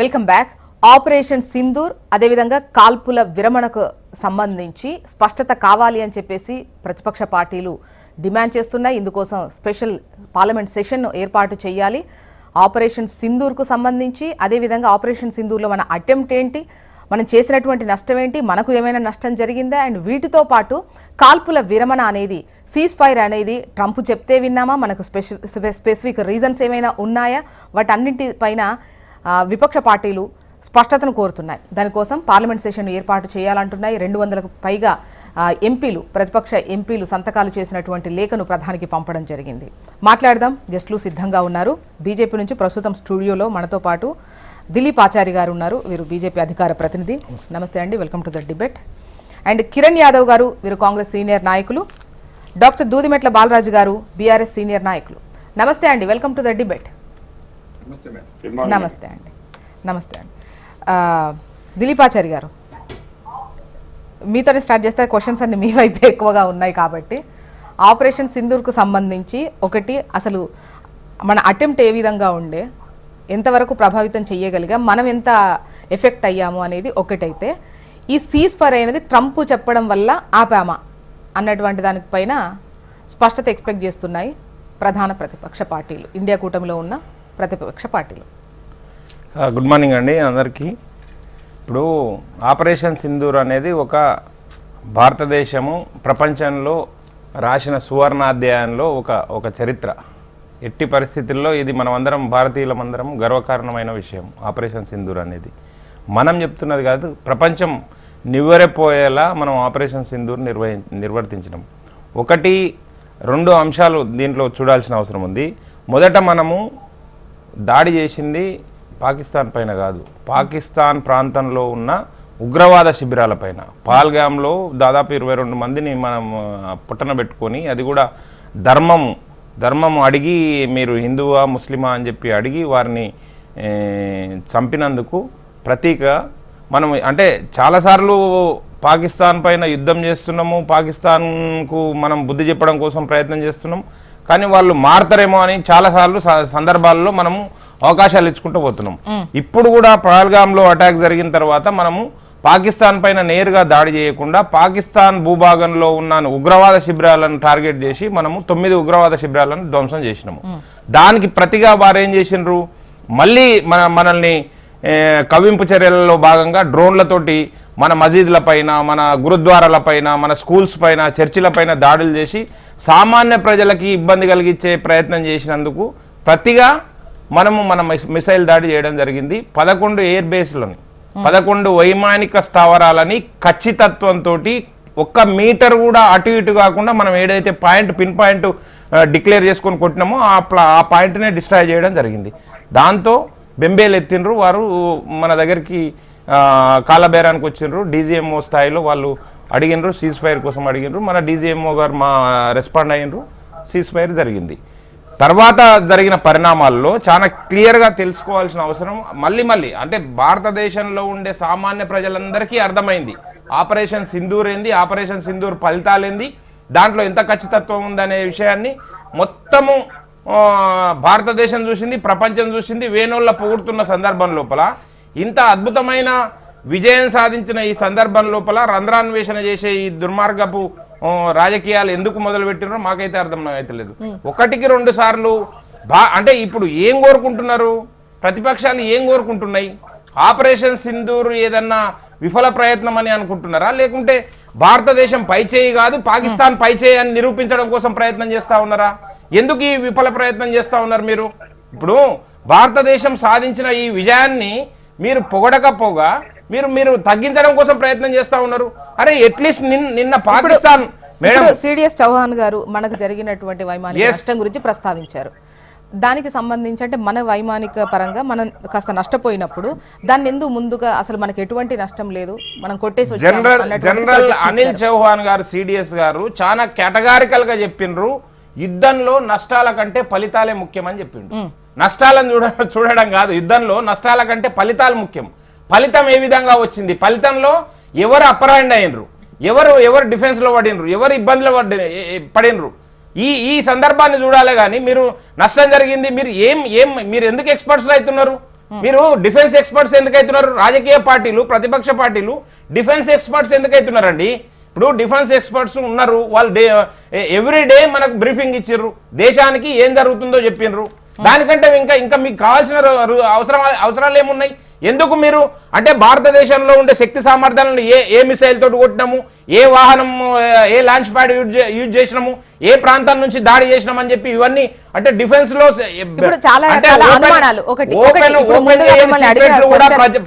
Welcome back. Operation Sindoor అదేవిధంగా కాల్పుల విరమణకు సంబంధించి స్పష్టత కావాలి అని చెప్పేసి ప్రతిపక్ష పార్టీలు డిమాండ్ చేస్తున్నాయి. ఇందుకోసం స్పెషల్ పార్లమెంట్ సెషన్ ఏర్పాటు చేయాలి. ఆపరేషన్ సింధూర్కు సంబంధించి అదేవిధంగా ఆపరేషన్ సింధూర్లో మన అటెంప్ట్ ఏంటి, మనం చేసినటువంటి నష్టం ఏంటి, మనకు ఏమైనా నష్టం జరిగిందా, అండ్ వీటితో పాటు కాల్పుల విరమణ అనేది సీజ్ ఫైర్ అనేది ట్రంప్ చెప్తే విన్నామా, మనకు స్పెసిఫిక్ రీజన్స్ ఏమైనా ఉన్నాయా, వాటన్నింటిపైన విపక్ష పార్టీలు స్పష్టతను కోరుతున్నాయి. దానికోసం పార్లమెంట్ సెషన్ ఏర్పాటు చేయాలంటున్నాయి. 200కు పైగా ఎంపీలు, ప్రతిపక్ష ఎంపీలు సంతకాలు చేసినటువంటి లేఖను ప్రధానికి పంపడం జరిగింది. మాట్లాడదాం, గెస్టులు సిద్ధంగా ఉన్నారు. బీజేపీ నుంచి ప్రస్తుతం స్టూడియోలో మనతో పాటు దిలీప్ ఆచారి గారు ఉన్నారు. వీరు బీజేపీ అధికార ప్రతినిధి. నమస్తే అండి, welcome to the debate. And Kiran Yadav గారు, వీరు కాంగ్రెస్ సీనియర్ నాయకులు. డాక్టర్ దూదిమెట్ల బాలరాజు గారు, బీఆర్ఎస్ సీనియర్ నాయకులు. నమస్తే అండి, వెల్కమ్ టు ద డిబేట్. నమస్తే అండి. నమస్తే అండి. దిలీప్ ఆచారి గారు, మీతోనే స్టార్ట్ చేస్తే క్వశ్చన్స్ అన్ని మీ వైపు ఎక్కువగా ఉన్నాయి కాబట్టి ఆపరేషన్ సింధూర్కు సంబంధించి ఒకటి, అసలు మన అటెంప్ట్ ఏ విధంగా ఉండే, ఎంతవరకు ప్రభావితం చేయగలిగాం, మనం ఎంత ఎఫెక్ట్ అయ్యాము అనేది ఒకటైతే, ఈ సీజ్ ఫైర్ అనేది ట్రంప్ చెప్పడం వల్ల ఆపామా అన్నటువంటి దానిపైన స్పష్టత ఎక్స్పెక్ట్ చేస్తున్నాయి ప్రధాన ప్రతిపక్ష పార్టీలు, ఇండియా కూటమిలో ఉన్న ప్రతిపక్ష పార్టీలు. గుడ్ మార్నింగ్ అండి అందరికీ. ఇప్పుడు ఆపరేషన్ సింధూర్ అనేది ఒక భారతదేశము ప్రపంచంలో రాసిన సువర్ణాధ్యాయంలో ఒక చరిత్ర. ఎట్టి పరిస్థితుల్లో ఇది మనమందరం, భారతీయులమందరం గర్వకారణమైన విషయం. ఆపరేషన్ సింధూర్ అనేది మనం చెప్తున్నది కాదు, ప్రపంచం నివ్వెరపోయేలా మనం ఆపరేషన్ సింధూర్ నిర్వర్తించినాం. ఒకటి రెండు అంశాలు దీంట్లో చూడాల్సిన అవసరం ఉంది. మొదట మనము దాడి చేసింది పాకిస్తాన్ పైన కాదు, పాకిస్తాన్ ప్రాంతంలో ఉన్న ఉగ్రవాద శిబిరాలపైన. పాల్గామ్లో దాదాపు 22 మందిని మనం పుట్టన పెట్టుకొని, అది కూడా ధర్మము అడిగి, మీరు హిందువా ముస్లిమా అని చెప్పి అడిగి వారిని చంపినందుకు ప్రతీక మనం. అంటే చాలాసార్లు పాకిస్తాన్ పైన యుద్ధం చేస్తున్నాము, పాకిస్తాన్కు మనం బుద్ధి చెప్పడం కోసం ప్రయత్నం చేస్తున్నాం, కానీ వాళ్ళు మారతారేమో అని చాలాసార్లు సందర్భాల్లో మనము అవకాశాలు ఇచ్చుకుంటూ పోతున్నాం. ఇప్పుడు కూడా పహల్గామ్లో అటాక్ జరిగిన తర్వాత మనము పాకిస్తాన్ పైన నేరుగా దాడి చేయకుండా పాకిస్తాన్ భూభాగంలో ఉన్న ఉగ్రవాద శిబిరాలను టార్గెట్ చేసి మనము 9 ఉగ్రవాద శిబిరాలను ధ్వంసం చేసినాము. దానికి ప్రతిగా వారు ఏం చేసినారు, మళ్ళీ మనల్ని కవ్వింపు చర్యలలో భాగంగా డ్రోన్లతోటి మన మసీదుల పైన, మన గురుద్వారాల పైన, మన స్కూల్స్ పైన, చర్చిల పైన దాడులు చేసి సామాన్య ప్రజలకి ఇబ్బంది కలిగించే ప్రయత్నం చేసినందుకు ప్రతిగా మనము మన మిసైల్ దాడి చేయడం జరిగింది. 11 ఎయిర్ బేస్లని, 11 వైమానిక స్థావరాలని ఖచ్చితత్వంతో 1 మీటర్ కూడా అటు ఇటు కాకుండా మనం ఏదైతే పిన్ పాయింట్ డిక్లేర్ చేసుకొని కొట్టినామో ఆ పాయింట్నే డిస్ట్రాయ్ చేయడం జరిగింది. దాంతో బెంబేలు ఎత్తిండ్రు వారు, మన దగ్గరికి కాలబేరానికి వచ్చిండ్రు. డీజీఎంఓ స్థాయిలో వాళ్ళు అడిగినరు, సీజ్ ఫైర్ కోసం అడిగినరు. మన డీజీఎంఓ గారు రెస్పాండ్ అయినరు, సీజ్ ఫైర్ జరిగింది. తర్వాత జరిగిన పరిణామాల్లో చాలా క్లియర్గా తెలుసుకోవాల్సిన అవసరం మళ్ళీ అంటే భారతదేశంలో ఉండే సామాన్య ప్రజలందరికీ అర్థమైంది ఆపరేషన్ సింధూర్ ఏంది, ఆపరేషన్ సింధూర్ ఫలితాలేంది, దాంట్లో ఎంత ఖచ్చితత్వం ఉందనే విషయాన్ని మొత్తము భారతదేశం చూసింది, ప్రపంచం చూసింది. వేణోళ్ళ పొగుడుతున్న సందర్భం లోపల, ఇంత అద్భుతమైన విజయం సాధించిన ఈ సందర్భం లోపల రంధ్రాన్వేషణ చేసే ఈ దుర్మార్గపు రాజకీయాలు ఎందుకు మొదలుపెట్టినారో మాకైతే అర్థం అవుతలేదు. 1-2 సార్లు అంటే ఇప్పుడు ఏం కోరుకుంటున్నారు ప్రతిపక్షాలు, ఏం కోరుకుంటున్నాయి? ఆపరేషన్ సింధూర్ ఏదన్నా విఫల ప్రయత్నం అని అనుకుంటున్నారా, లేకుంటే భారతదేశం పైచేయి కాదు పాకిస్తాన్ పైచేయి అని నిరూపించడం కోసం ప్రయత్నం చేస్తా ఉన్నారా? ఎందుకు ఈ విఫల ప్రయత్నం చేస్తా ఉన్నారు మీరు? ఇప్పుడు భారతదేశం సాధించిన ఈ విజయాన్ని మీరు పొగడకపోగా మీరు తగ్గించడం కోసం ప్రయత్నం చేస్తా ఉన్నారు. అరే అట్లీస్ట్ నిన్న పాకిస్తాన్ మేడం సిడిఎస్ చౌహాన్ గారు మనకు జరిగినటువంటి వైమానిక నష్టం గురించి ప్రస్తావించారు. దానికి సంబంధించి అంటే మన వైమానిక పరంగా మనం కాస్త నష్టపోయినప్పుడు దాన్ని ఎందుకు ముందుగా, అసలు మనకు ఎటువంటి నష్టం లేదు, మనం కొట్టేసి జనరల్ అనిల్ చౌహాన్ గారు, సిడిఎస్ గారు చాలా కేటగారికల్ గా చెప్పిండ్రు, యుద్ధంలో నష్టాల కంటే ఫలితాలే ముఖ్యమని చెప్పిండ్రు. నష్టాలను చూడడం కాదు, యుద్ధంలో నష్టాల కంటే ఫలితాలు ముఖ్యం. ఫలితం ఏ విధంగా వచ్చింది, ఫలితంలో ఎవరు అపరాండ్ అయినరు, ఎవరు డిఫెన్స్ లో పడినరు, ఎవరు ఇబ్బందులు పడినరు, ఈ సందర్భాన్ని చూడాలి. కానీ మీరు నష్టం జరిగింది, మీరు మీరు ఎందుకు ఎక్స్పర్ట్స్ అవుతున్నారు? మీరు డిఫెన్స్ ఎక్స్పర్ట్స్ ఎందుకైతున్నారు? రాజకీయ పార్టీలు, ప్రతిపక్ష పార్టీలు డిఫెన్స్ ఎక్స్పర్ట్స్ ఎందుకైతున్నారండి? ఇప్పుడు డిఫెన్స్ ఎక్స్పర్ట్స్ ఉన్నారు, వాళ్ళు ఎవ్రీ డే మనకు బ్రీఫింగ్ ఇచ్చిర్రు, దేశానికి ఏం జరుగుతుందో చెప్పినారు. దానికంటే ఇంకా మీకు కావాల్సిన అవసరాలు ఏమున్నాయి? ఎందుకు మీరు అంటే భారతదేశంలో ఉండే శక్తి సామర్థ్యాలను ఏ మిసైల్ తోటి కొట్టినాము, ఏ వాహనం, ఏ లాంచ్ ప్యాడ్ యూజ్ చేసినాము, ఏ ప్రాంతం నుంచి దాడి చేసినాం అని చెప్పి ఇవన్నీ అంటే డిఫెన్స్ లో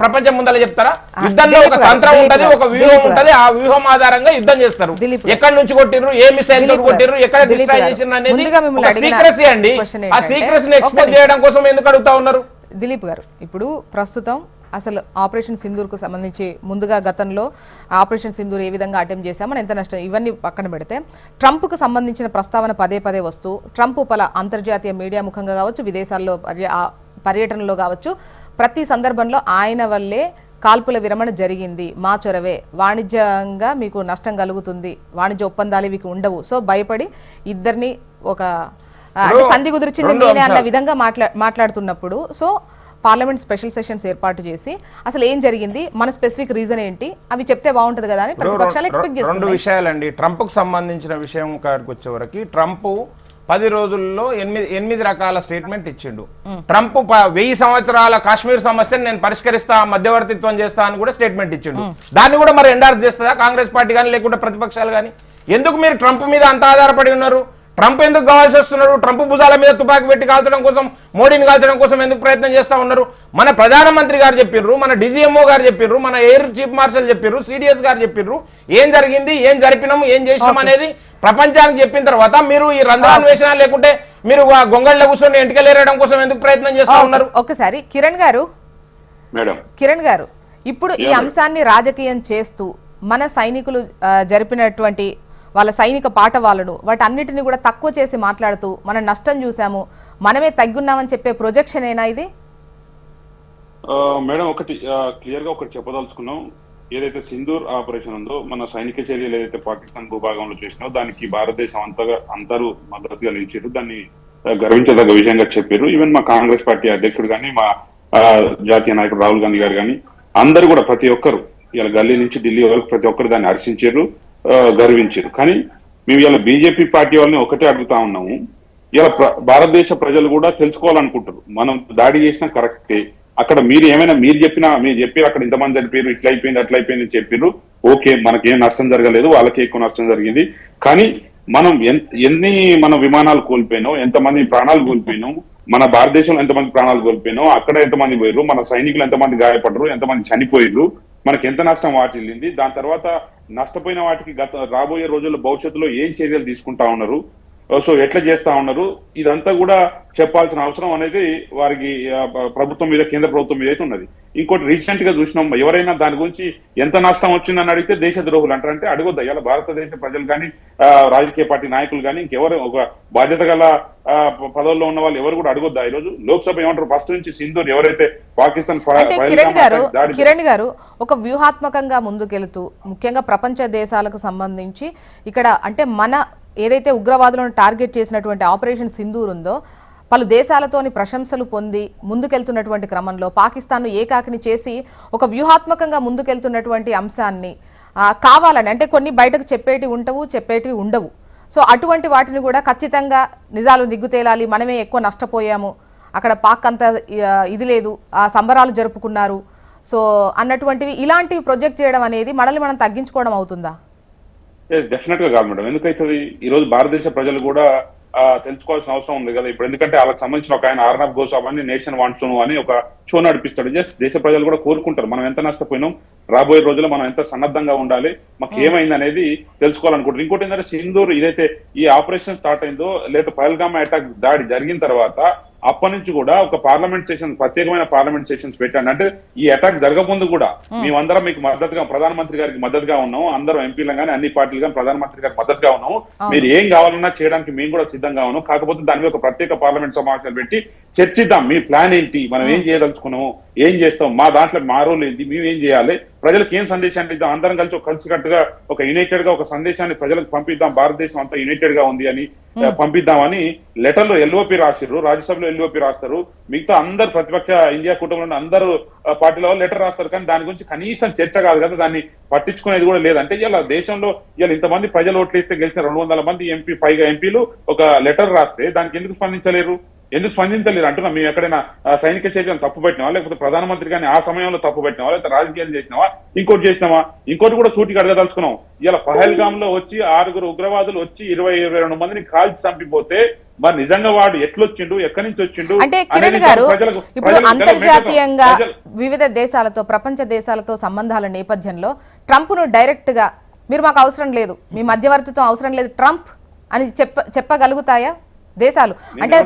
ప్రపంచం ముందర చెప్తారా? యుద్ధంలో ఒక తంత్రం ఉంటది, ఒక వ్యూహం ఉంటది, ఆ వ్యూహం ఆధారంగా యుద్ధం చేస్తారు. ఎక్కడి నుంచి కొట్టిర్రు, ఏ మిసైల్ తోటి కొట్టిర్రు, ఎక్కడ డిస్ట్రాయ్ చేసిర్రు అనేది సీక్రెసీ అండి. ఆ సీక్రెసీని ఎక్స్పోజ్ చేయడం కోసం ఎందుకు అడుగుతా ఉన్నారు? దిలీప్ గారు, ఇప్పుడు ప్రస్తుతం అసలు ఆపరేషన్ సింధూర్కు సంబంధించి ముందుగా గతంలో ఆపరేషన్ సింధూర్ ఏ విధంగా అటెంప్ట్ చేశామని ఎంత నష్టం, ఇవన్నీ పక్కన పెడితే ట్రంప్కు సంబంధించిన ప్రస్తావన పదే వస్తూ ట్రంప్ పల అంతర్జాతీయ మీడియా ముఖంగా కావచ్చు, విదేశాల్లో పర్యటనలో కావచ్చు, ప్రతి సందర్భంలో ఆయన వల్లే కాల్పుల విరమణ జరిగింది, మా చొరవే, వాణిజ్యంగా మీకు నష్టం కలుగుతుంది, వాణిజ్య ఒప్పందాలు ఇవి ఉండవు, సో భయపడి ఇద్దరిని ఒక సంధి కుదిర్చింది నేనే అన్న విధంగా మాట్లాడుతున్నప్పుడు, సో పార్లమెంట్ స్పెషల్ సెషన్స్ ఏర్పాటు చేసి అసలు ఏం జరిగింది, మన స్పెసిఫిక్ రీజన్ ఏంటి, అవి చెప్తే బాగుంటది కదా అని ప్రతిపక్షాలు ఎక్స్పెక్ట్ చేస్తున్నాయి. రెండు విషయాలండి. ట్రంప్కు సంబంధించిన విషయం కాడికి వచ్చేవరకు ట్రంప్ 10 రోజుల్లో 8 రకాల స్టేట్మెంట్ ఇచ్చిండు. ట్రంప్ 1000 సంవత్సరాల కాశ్మీర్ సమస్యను నేను పరిష్కరిస్తా, మధ్యవర్తిత్వం చేస్తా అని కూడా స్టేట్మెంట్ ఇచ్చిండు. దాన్ని కూడా మరి ఎండార్స్ చేస్తుందా కాంగ్రెస్ పార్టీ కానీ లేకుంటే ప్రతిపక్షాలు కానీ? ఎందుకు మీరు ట్రంప్ మీద అంత ఆధారపడి ఉన్నారు? ట్రంప్ ఎందుకు కావాల్సి వస్తున్నారు? ట్రంప్ భుజాల మీద తుపాకీ పెట్టి కాల్చడం కోసం, మోడీని కాల్చడం కోసం ఎందుకు ప్రయత్నం చేస్తా ఉన్నారు? మన ప్రధానమంత్రి గారు చెప్పిర్రు, మన డిజిఎంఓ గారు చెప్పిర్రు, మన ఎయిర్ చీఫ్ మార్షల్ చెప్పిర్రు, సిడిఎస్ గారు చెప్పిర్రు, ఏం జరిగింది, ఏం జరిపినాము, ఏం చేసినాం అనేది ప్రపంచానికి చెప్పిన తర్వాత మీరు ఈ రంధ్రాన్వేషణ లేకుంటే మీరు గొంగళ్ళ కూర్చొని ఎంటికలేరడం కోసం ఎందుకు ప్రయత్నం చేస్తా ఉన్నారు? ఒకసారి కిరణ్ గారు ఇప్పుడు ఈ అంశాన్ని రాజకీయం చేస్తూ మన సైనికులు జరిపినటువంటి వాళ్ళ సైనిక పాఠవాలను వాటన్నిటిని కూడా తక్కువ చేసి మాట్లాడుతూ మనం నష్టం చూసాము, మనమే తగ్గున్నామని చెప్పే ప్రొజెక్షన్ ఏనా ఇది? మేడం, ఒకటి క్లియర్ గా ఒకటి చెప్పదలుచుకున్నాం. ఏదైతే సింధూర్ ఆపరేషన్ ఉందో, మన సైనిక చర్యలు ఏదైతే పాకిస్తాన్ భూభాగంలో చేసినో దానికి భారతదేశం అందరూ మద్దతుగా నిలిచారు, దాన్ని గర్వించదగ్గ విషయంగా చెప్పారు. ఈవెన్ మా కాంగ్రెస్ పార్టీ అధ్యక్షుడు కానీ, మా జాతీయ నాయకుడు రాహుల్ గాంధీ గారు కానీ అందరూ కూడా ప్రతి ఒక్కరు ఇలా గల్లీ నుంచి ఢిల్లీ వరకు ప్రతి ఒక్కరు దాన్ని హర్షించారు, గర్వించారు. కానీ మేము ఇలా బీజేపీ పార్టీ వాళ్ళని ఒకటే అడుగుతా ఉన్నాము, ఇలా భారతదేశ ప్రజలు కూడా తెలుసుకోవాలనుకుంటారు. మనం దాడి చేసినా కరెక్టే, అక్కడ మీరు ఏమైనా మీరు చెప్పారు అక్కడ ఇంతమంది చనిపోయారు, ఇట్లా అయిపోయింది అట్లా అయిపోయింది అని చెప్పారు, ఓకే, మనకేం నష్టం జరగలేదు, వాళ్ళకి ఎక్కువ నష్టం జరిగింది. కానీ మనం మన విమానాలు కోల్పోయినాం, ఎంతమంది ప్రాణాలు కోల్పోయినాం, మన భారతదేశంలో ఎంతమంది ప్రాణాలు కోల్పోయినాం, అక్కడ ఎంతమంది పోయారు, మన సైనికులు ఎంతమంది గాయపడరు, ఎంతమంది చనిపోయారు, మనకి ఎంత నష్టం వాటిల్లింది, దాని తర్వాత నష్టపోయిన వాటికి రాబోయే రోజుల్లో భవిష్యత్తులో ఏం చర్యలు తీసుకుంటా ఉన్నారు, సో ఎట్లా చేస్తా ఉన్నారు, ఇదంతా కూడా చెప్పాల్సిన అవసరం అనేది వారికి ప్రభుత్వం మీద, కేంద్ర ప్రభుత్వం మీద అయితే ఉన్నది. ఇంకోటి రీసెంట్ గా చూసినాం, ఎవరైనా దాని గురించి ఎంత నష్టం వచ్చిందని అడిగితే దేశ ద్రోహులు అంటారంటే అడగొద్దా? ఇలా భారతదేశ ప్రజలు కానీ, రాజకీయ పార్టీ నాయకులు కానీ, ఇంకెవరు ఒక బాధ్యత గల పదవుల్లో ఉన్న వాళ్ళు ఎవరు కూడా అడగొద్దా? ఈ రోజు లోక్సభ ఏమంటారు, ఫస్ట్ నుంచి సింధూర్ ఎవరైతే పాకిస్తాన్ కిరణ్ గారు ఒక వ్యూహాత్మకంగా ముందుకెళ్తూ ముఖ్యంగా ప్రపంచ దేశాలకు సంబంధించి ఇక్కడ అంటే మన ఏదైతే ఉగ్రవాదులను టార్గెట్ చేసినటువంటి ఆపరేషన్ సింధూర్ ఉందో పలు దేశాలతోని ప్రశంసలు పొంది ముందుకెళ్తున్నటువంటి క్రమంలో పాకిస్తాన్ను ఏకాకిని చేసి ఒక వ్యూహాత్మకంగా ముందుకెళ్తున్నటువంటి అంశాన్ని కావాలని అంటే కొన్ని బయటకు చెప్పేటివి ఉండవు, సో అటువంటి వాటిని కూడా ఖచ్చితంగా నిజాలు నిగ్గుతేలాలి, మనమే ఎక్కువ నష్టపోయాము, అక్కడ పాక్ అంతా ఇది లేదు, ఆ సంబరాలు జరుపుకున్నారు, సో అన్నటువంటివి ఇలాంటివి ప్రొజెక్ట్ చేయడం అనేది మనల్ని మనం తగ్గించుకోవడం అవుతుందా? డెఫినెట్ గా కాదు మేడం. ఎందుకైతే ఈ రోజు భారతదేశ ప్రజలు కూడా తెలుసుకోవాల్సిన అవసరం ఉంది కదా. ఇప్పుడు ఎందుకంటే వాళ్ళకి సంబంధించిన ఒక ఆయన అర్నబ్ గోస్వామి నేషన్ వాంట్స్ అని ఒక షో నడిపిస్తాడు. జస్ట్ దేశ ప్రజలు కూడా కోరుకుంటారు మనం ఎంత నష్టపోయినాం, రాబోయే రోజుల్లో మనం ఎంత సన్నద్ధంగా ఉండాలి, మాకు ఏమైంది అనేది తెలుసుకోవాలనుకుంటారు. ఇంకోటి ఏంటంటే సింధూర్ ఏదైతే ఈ ఆపరేషన్ స్టార్ట్ అయిందో, లేదా పహల్గామ్ అటాక్ దాడి జరిగిన తర్వాత అప్పటి నుంచి కూడా ఒక పార్లమెంట్ సెషన్, ప్రత్యేకమైన పార్లమెంట్ సెషన్స్ పెట్టండి. అంటే ఈ అటాక్ జరగముందు కూడా మేమందరం మీకు మద్దతుగా, ప్రధానమంత్రి గారికి మద్దతుగా ఉన్నాము, అందరం ఎంపీలు కానీ అన్ని పార్టీలు కానీ ప్రధానమంత్రి గారికి మద్దతుగా ఉన్నాము, మీరు ఏం కావాలన్నా చేయడానికి మేము కూడా సిద్ధంగా ఉన్నాము, కాకపోతే దాని మీద ఒక ప్రత్యేక పార్లమెంట్ సమావేశాలు పెట్టి చర్చిద్దాం, మీ ప్లాన్ ఏంటి, మనం ఏం చేయదలుచుకున్నాము, ఏం చేస్తాం, మా దాంట్లో మా రోల్ ఏంటి, మేము ఏం చేయాలి, ప్రజలకు ఏం సందేశాన్ని ఇద్దాం, అందరం కలిసి కలిసికట్టుగా ఒక యునైటెడ్ గా ఒక సందేశాన్ని ప్రజలకు పంపిద్దాం, భారతదేశం అంతా యునైటెడ్ గా ఉంది అని పంపిద్దామని లెటర్లో ఎల్ఓపి రాసిర్రు, రాజ్యసభలో ఎల్ఓపి రాస్తారు, మిగతా అందరు ప్రతిపక్ష ఇండియా కుటుంబంలో అందరూ పార్టీల వాళ్ళు లెటర్ రాస్తారు. కానీ దాని గురించి కనీసం చర్చ కాదు కదా, దాన్ని పట్టించుకునేది కూడా లేదంటే ఇలా దేశంలో ఇలా ఇంతమంది ప్రజలు ఓట్లు ఇస్తే గెలిచిన 200 మంది పైగా ఎంపీలు ఒక లెటర్ రాస్తే దానికి ఎందుకు స్పందించలేరు అంటున్నా. మేము ఎక్కడైనా సైనిక చర్యలను తప్పు పెట్టినావా, లేకపోతే ప్రధానమంత్రి కానీ ఆ సమయంలో తప్పు పెట్టినావా, లేకపోతే రాజకీయాలు చేసినావా, ఇంకోటి చేసినావా? ఇంకోటి కూడా సూటికి అడగదలుచుకున్నాం. ఇలా పహల్గామ్ లో వచ్చి 6 ఉగ్రవాదులు వచ్చి 22 మందిని కాల్చి చంపిపోతే మరి నిజంగా వాడు ఎట్లొచ్చిండు, ఎక్కడి నుంచి వచ్చిండు అంటే కిరణ్ గారు, ఇప్పుడు అంతర్జాతీయంగా వివిధ దేశాలతో, ప్రపంచ దేశాలతో సంబంధాల నేపథ్యంలో ట్రంప్ ను డైరెక్ట్ గా మీరు మాకు అవసరం లేదు, మీ మధ్యవర్తిత్వం అవసరం లేదు ట్రంప్ అని చెప్పగలుగుతాయా దేశాలు? అంటే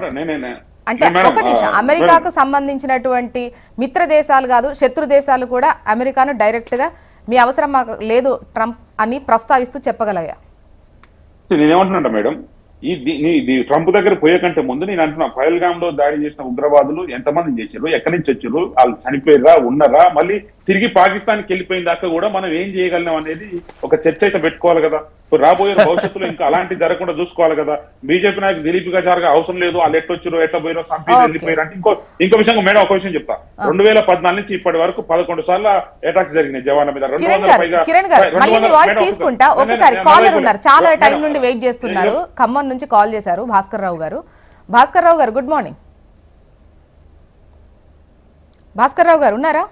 ఒక నిమిషం, అమెరికాకు సంబంధించినటువంటి మిత్ర దేశాలు కాదు, శత్రు దేశాలు కూడా అమెరికాను డైరెక్ట్ గా మీ అవసరం మాకు లేదు ట్రంప్ అని ప్రస్తావిస్తూ చెప్పగలగా? నేనేమంటున్నా మేడం, ఈ ట్రంప్ దగ్గర పోయే కంటే ముందు నేను అంటున్నా, పహల్గామ్ లో దాడి చేసిన ఉగ్రవాదులు ఎంతమంది చేశారు, ఎక్కడి నుంచి వచ్చారు, వాళ్ళు చనిపోయారా, ఉన్నారా, మళ్ళీ తిరిగి పాకిస్తాన్కి వెళ్ళిపోయిన దాకా కూడా మనం ఏం చేయగలం అనేది ఒక చర్చ అయితే పెట్టుకోవాలి కదా. రాబోయే భవిష్యత్తులో ఇంకా అలాంటి జరగకుండా చూసుకోవాలి కదా. బీజేపీ నాయకు దిలీప్ గా జరగ అవసరం లేదు, వాళ్ళు ఎట్టొచ్చారు, ఎట్లా పోయారో, సంపీ వెళ్ళిపోయారు అంటే ఇంకో విషయం మేడం, ఒక విషయం చెప్తా. 2014 నుంచి ఇప్పటి వరకు 11 సార్లు అటాక్స్ జరిగినాయి జవాన్ల మీద. 200 పైగా. కిరణ్ గారు, మళ్ళీ మీ వాయిస్ తీసుకుంటా. ఒకసారి కాలర్ ఉన్నారు, చాలా టైం నుండి వెయిట్ చేస్తున్నారు, ఖమ్మం నుంచి కాల్ చేశారు భాస్కర్ రావు గారు. భాస్కర్ రావు గారు, గుడ్ మార్నింగ్. భాస్కర్ రావు గారు ఉన్నారా?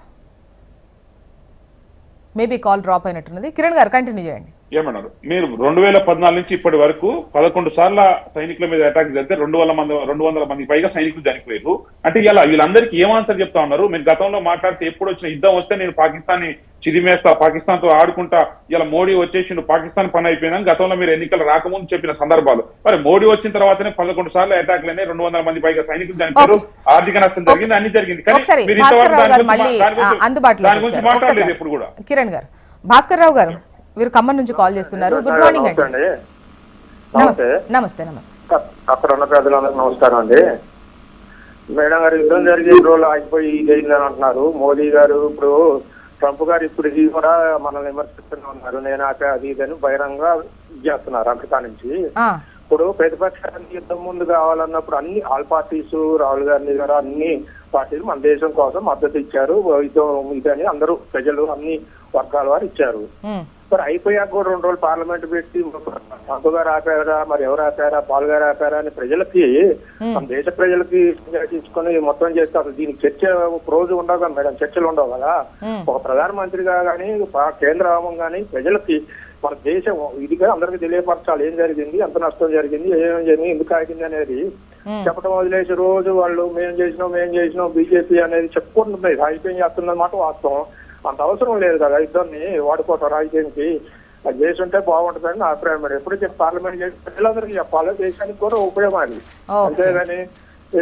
మేబీ కాల్ డ్రాప్ అయినట్టున్నది. కిరణ్ గారు కంటిన్యూ చేయండి. ఏమన్నారు మీరు? 2014 నుంచి ఇప్పటి వరకు 11 సార్ల సైనికుల మీద అటాక్ జరిగితే 200 మంది పైగా సైనికులు చనిపోయారు. అంటే ఇలా వీళ్ళందరికీ ఏం ఆన్సర్ చెప్తా ఉన్నారు? మీరు గతంలో మాట్లాడితే ఎప్పుడు వచ్చిన యుద్ధం వస్తే నేను పాకిస్తాన్ని చిరిమేస్తా, పాకిస్తాన్ తో ఆడుకుంటా, ఇలా మోడీ వచ్చేసిండు, పాకిస్తాన్ పని అయిపోయిందని గతంలో మీరు ఎన్నికలు రాకముందు చెప్పిన సందర్భాలు. మరి మోడీ వచ్చిన తర్వాతనే 11 సార్లు అటాక్లు అయినాయి, 200 మంది పైగా సైనికులు చనిపోయారు, ఆర్థిక నష్టం జరిగింది, అన్ని జరిగింది. కానీ మీరు దాని గురించి మాట్లాడలేదు ఎప్పుడు కూడా. కిరణ్ గారు, భాస్కర్ రావు గారు వీరు ఖమ్మం నుంచి కాల్ చేస్తున్నారు. గుడ్ మార్నింగ్ అండి. నమస్తే. నమస్తే నమస్తే. అక్కడ ఉన్న ప్రజలందరికీ నమస్కారం అండి. మేడం గారు, యుద్ధం జరిగే రోజులు ఆగిపోయి ఇదేందని అంటున్నారు. మోదీ గారు ఇప్పుడు ట్రంప్ గారు ఇప్పుడు ఇది కూడా మనల్ని విమర్శిస్తూనే ఉన్నారు. నేను అది ఇదని బహిరంగ చేస్తున్నారు అమెరికా నుంచి. ఇప్పుడు ప్రతిపక్షానికి యుద్ధం ముందు కావాలన్నప్పుడు అన్ని ఆల్ పార్టీస్, రాహుల్ గాంధీ గారు అన్ని పార్టీలు మన దేశం కోసం మద్దతు ఇచ్చారు. ఇదని అందరూ ప్రజలు అన్ని వర్గాల వారు ఇచ్చారు. మరి అయిపోయాక కూడా 2 రోజులు పార్లమెంట్ పెట్టి ట్రంప్ గారు ఆపారా, మరి ఎవరు ఆపారా, పాల్ గారు ఆపారా అని ప్రజలకి, మన దేశ ప్రజలకి తీసుకొని మొత్తం చేస్తే అసలు దీనికి చర్చ రోజు ఉండవు కదా మేడం, చర్చలు ఉండవు కదా. ఒక ప్రధానమంత్రిగా కానీ కేంద్ర హోమం కానీ ప్రజలకి మన దేశం ఇదిగా అందరికి తెలియపరచాలి, ఏం జరిగింది, ఎంత నష్టం జరిగింది, ఏమేమి జరిగింది, ఎందుకు ఆగింది అనేది చెప్పడం వదిలేసి రోజు వాళ్ళు మేం చేసినాం బీజేపీ అనేది చెప్పుకుంటుంది. రాజకీయం చేస్తున్నమాట వాస్తవం. అంత అవసరం లేదు కదా ఇద్దరిని వాడుకోవటం రాజకీయానికి. అది చేసి ఉంటే బాగుంటుందని నా అభిప్రాయం. మరి ఎప్పుడు చెప్పి పార్లమెంట్ చేసి ప్రజలందరికీ చెప్పాలి, దేశానికి కూడా ఉపయోగం అది. అంతేగాని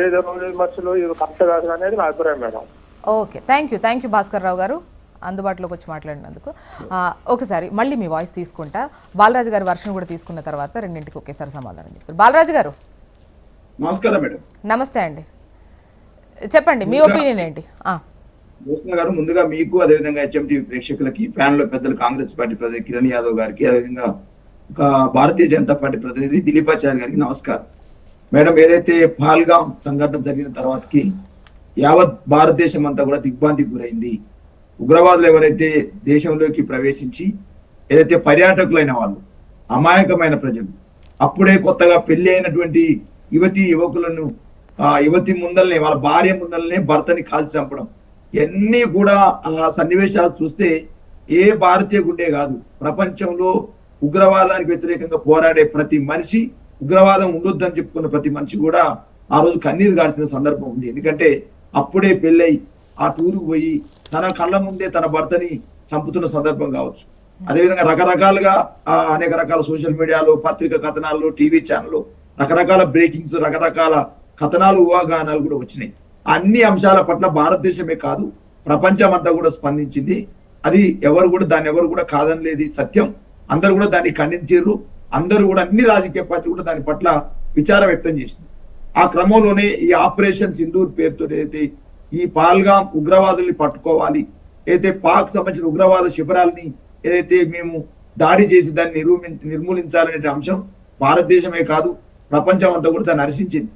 ఏదో రోజు విమర్శలు ఇది కరెక్ట్ కాదు అనేది నా అభిప్రాయం madam. Okay, thank you Bhaskar Rao గారు అందుబాటులోకి వచ్చి మాట్లాడినందుకు. ఒకసారి మళ్ళీ మీ వాయిస్ తీసుకుంటా. బాలరాజు గారి వర్షన్ కూడా తీసుకున్న తర్వాత రెండింటికి ఒకేసారి సమాధానం చెప్తారు. బాలరాజు గారు నమస్కారం మేడం. నమస్తే అండి, చెప్పండి మీ ఒపీనియన్ ఏంటి? గారు, ముందుగా మీకు, అదేవిధంగా HMTV ప్రేక్షకులకి, ప్యానల్ లో పెద్దలు, కాంగ్రెస్ పార్టీ ప్రతినిధి కిరణ్ యాదవ్ గారికి, అదేవిధంగా భారతీయ జనతా పార్టీ ప్రతినిధి దిలీపాచారి గారికి నమస్కారం. మేడం, ఏదైతే పహల్గామ్ సంఘటన జరిగిన తర్వాతకి యావత్ భారతదేశం అంతా కూడా దిగ్భ్రాంతికి గురైంది. ఉగ్రవాదులు ఎవరైతే దేశంలోకి ప్రవేశించి ఏదైతే పర్యాటకులైన వాళ్ళు, అమాయకమైన ప్రజలు, అప్పుడే కొత్తగా పెళ్లి అయినటువంటి యువకులను యువతి ముందల్నే, వాళ్ళ భార్య ముందల్నే భర్తని కాల్చి చంపడం, ఇవన్నీ కూడా ఆ సన్నివేశాలు చూస్తే ఏ భారతీయ గుండె కాదు, ప్రపంచంలో ఉగ్రవాదానికి వ్యతిరేకంగా పోరాడే ప్రతి మనిషి, ఉగ్రవాదం ఉండొద్దని చెప్పుకున్న ప్రతి మనిషి కూడా ఆ రోజు కన్నీరు గార్చిన సందర్భం ఉంది. ఎందుకంటే అప్పుడే పెళ్ళై ఆ టూరుకు పోయి తన కళ్ళ ముందే తన భర్తని చంపుతున్న సందర్భం కావచ్చు. అదేవిధంగా రకరకాలుగా అనేక రకాల సోషల్ మీడియాలో, పత్రిక కథనాల్లో, టీవీ ఛానల్లో రకరకాల బ్రేకింగ్స్, రకరకాల కథనాలు, ఊహాగానాలు కూడా వచ్చినాయి. అన్ని అంశాల పట్ల భారతదేశమే కాదు ప్రపంచం అంతా కూడా స్పందించింది. అది దాన్ని ఎవరు కూడా కాదనలేదు, సత్యం. అందరూ కూడా దాన్ని ఖండించారు. అందరూ కూడా అన్ని రాజకీయ పార్టీలు కూడా దాని పట్ల విచారం వ్యక్తం చేసింది. ఆ క్రమంలోనే ఈ ఆపరేషన్ సింధూర్ పేరుతో ఏదైతే ఈ పహల్గామ్ ఉగ్రవాదుల్ని పట్టుకోవాలి, ఏదైతే పాక్ సంబంధించిన ఉగ్రవాద శిబిరాలని ఏదైతే మేము దాడి చేసి దాన్ని నిర్మూలించాలనే అంశం భారతదేశమే కాదు ప్రపంచం అంతా కూడా దాన్ని హర్షించింది.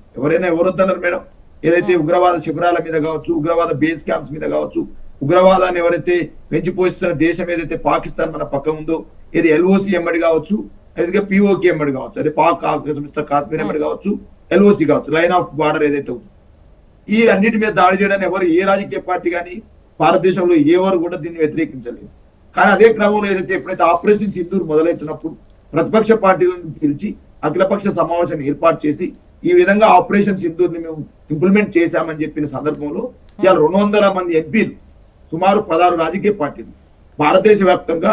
ఎవరు వద్దన్నారు మేడం? ఏదైతే ఉగ్రవాద శిబిరాల మీద కావచ్చు, ఉగ్రవాద బేస్ క్యాంప్స్ మీద కావచ్చు, ఉగ్రవాదాన్ని ఎవరైతే పెంచిపోయిస్తున్న దేశం ఏదైతే పాకిస్తాన్ మన పక్క ఉందో, ఏది ఎల్ఓసి ఎమ్మడి కావచ్చు, అయితే పిఓకి ఎమ్మడి కావచ్చు, అదే పాక్ కాశ్మీర్ ఎమ్మడి కావచ్చు, ఎల్ఓసి కావచ్చు, లైన్ ఆఫ్ బార్డర్ ఏదైతే అవుతుంది, ఈ అన్నిటి మీద దాడి చేయడానికి ఎవరు ఏ రాజకీయ పార్టీ కానీ భారతదేశంలో ఎవరు కూడా దీన్ని వ్యతిరేకించలేదు. కానీ అదే క్రమంలో ఏదైతే ఎప్పుడైతే ఆపరేషన్ సింధూర్ మొదలవుతున్నప్పుడు ప్రతిపక్ష పార్టీలను పిలిచి అఖిలపక్ష సమావేశాన్ని ఏర్పాటు చేసి ఈ విధంగా ఆపరేషన్ సింధూర్ ని మేము ఇంప్లిమెంట్ చేశామని చెప్పిన సందర్భంలో ఇవాళ 200 మంది ఎంపీలు, సుమారు 16 రాజకీయ పార్టీలు భారతదేశ వ్యాప్తంగా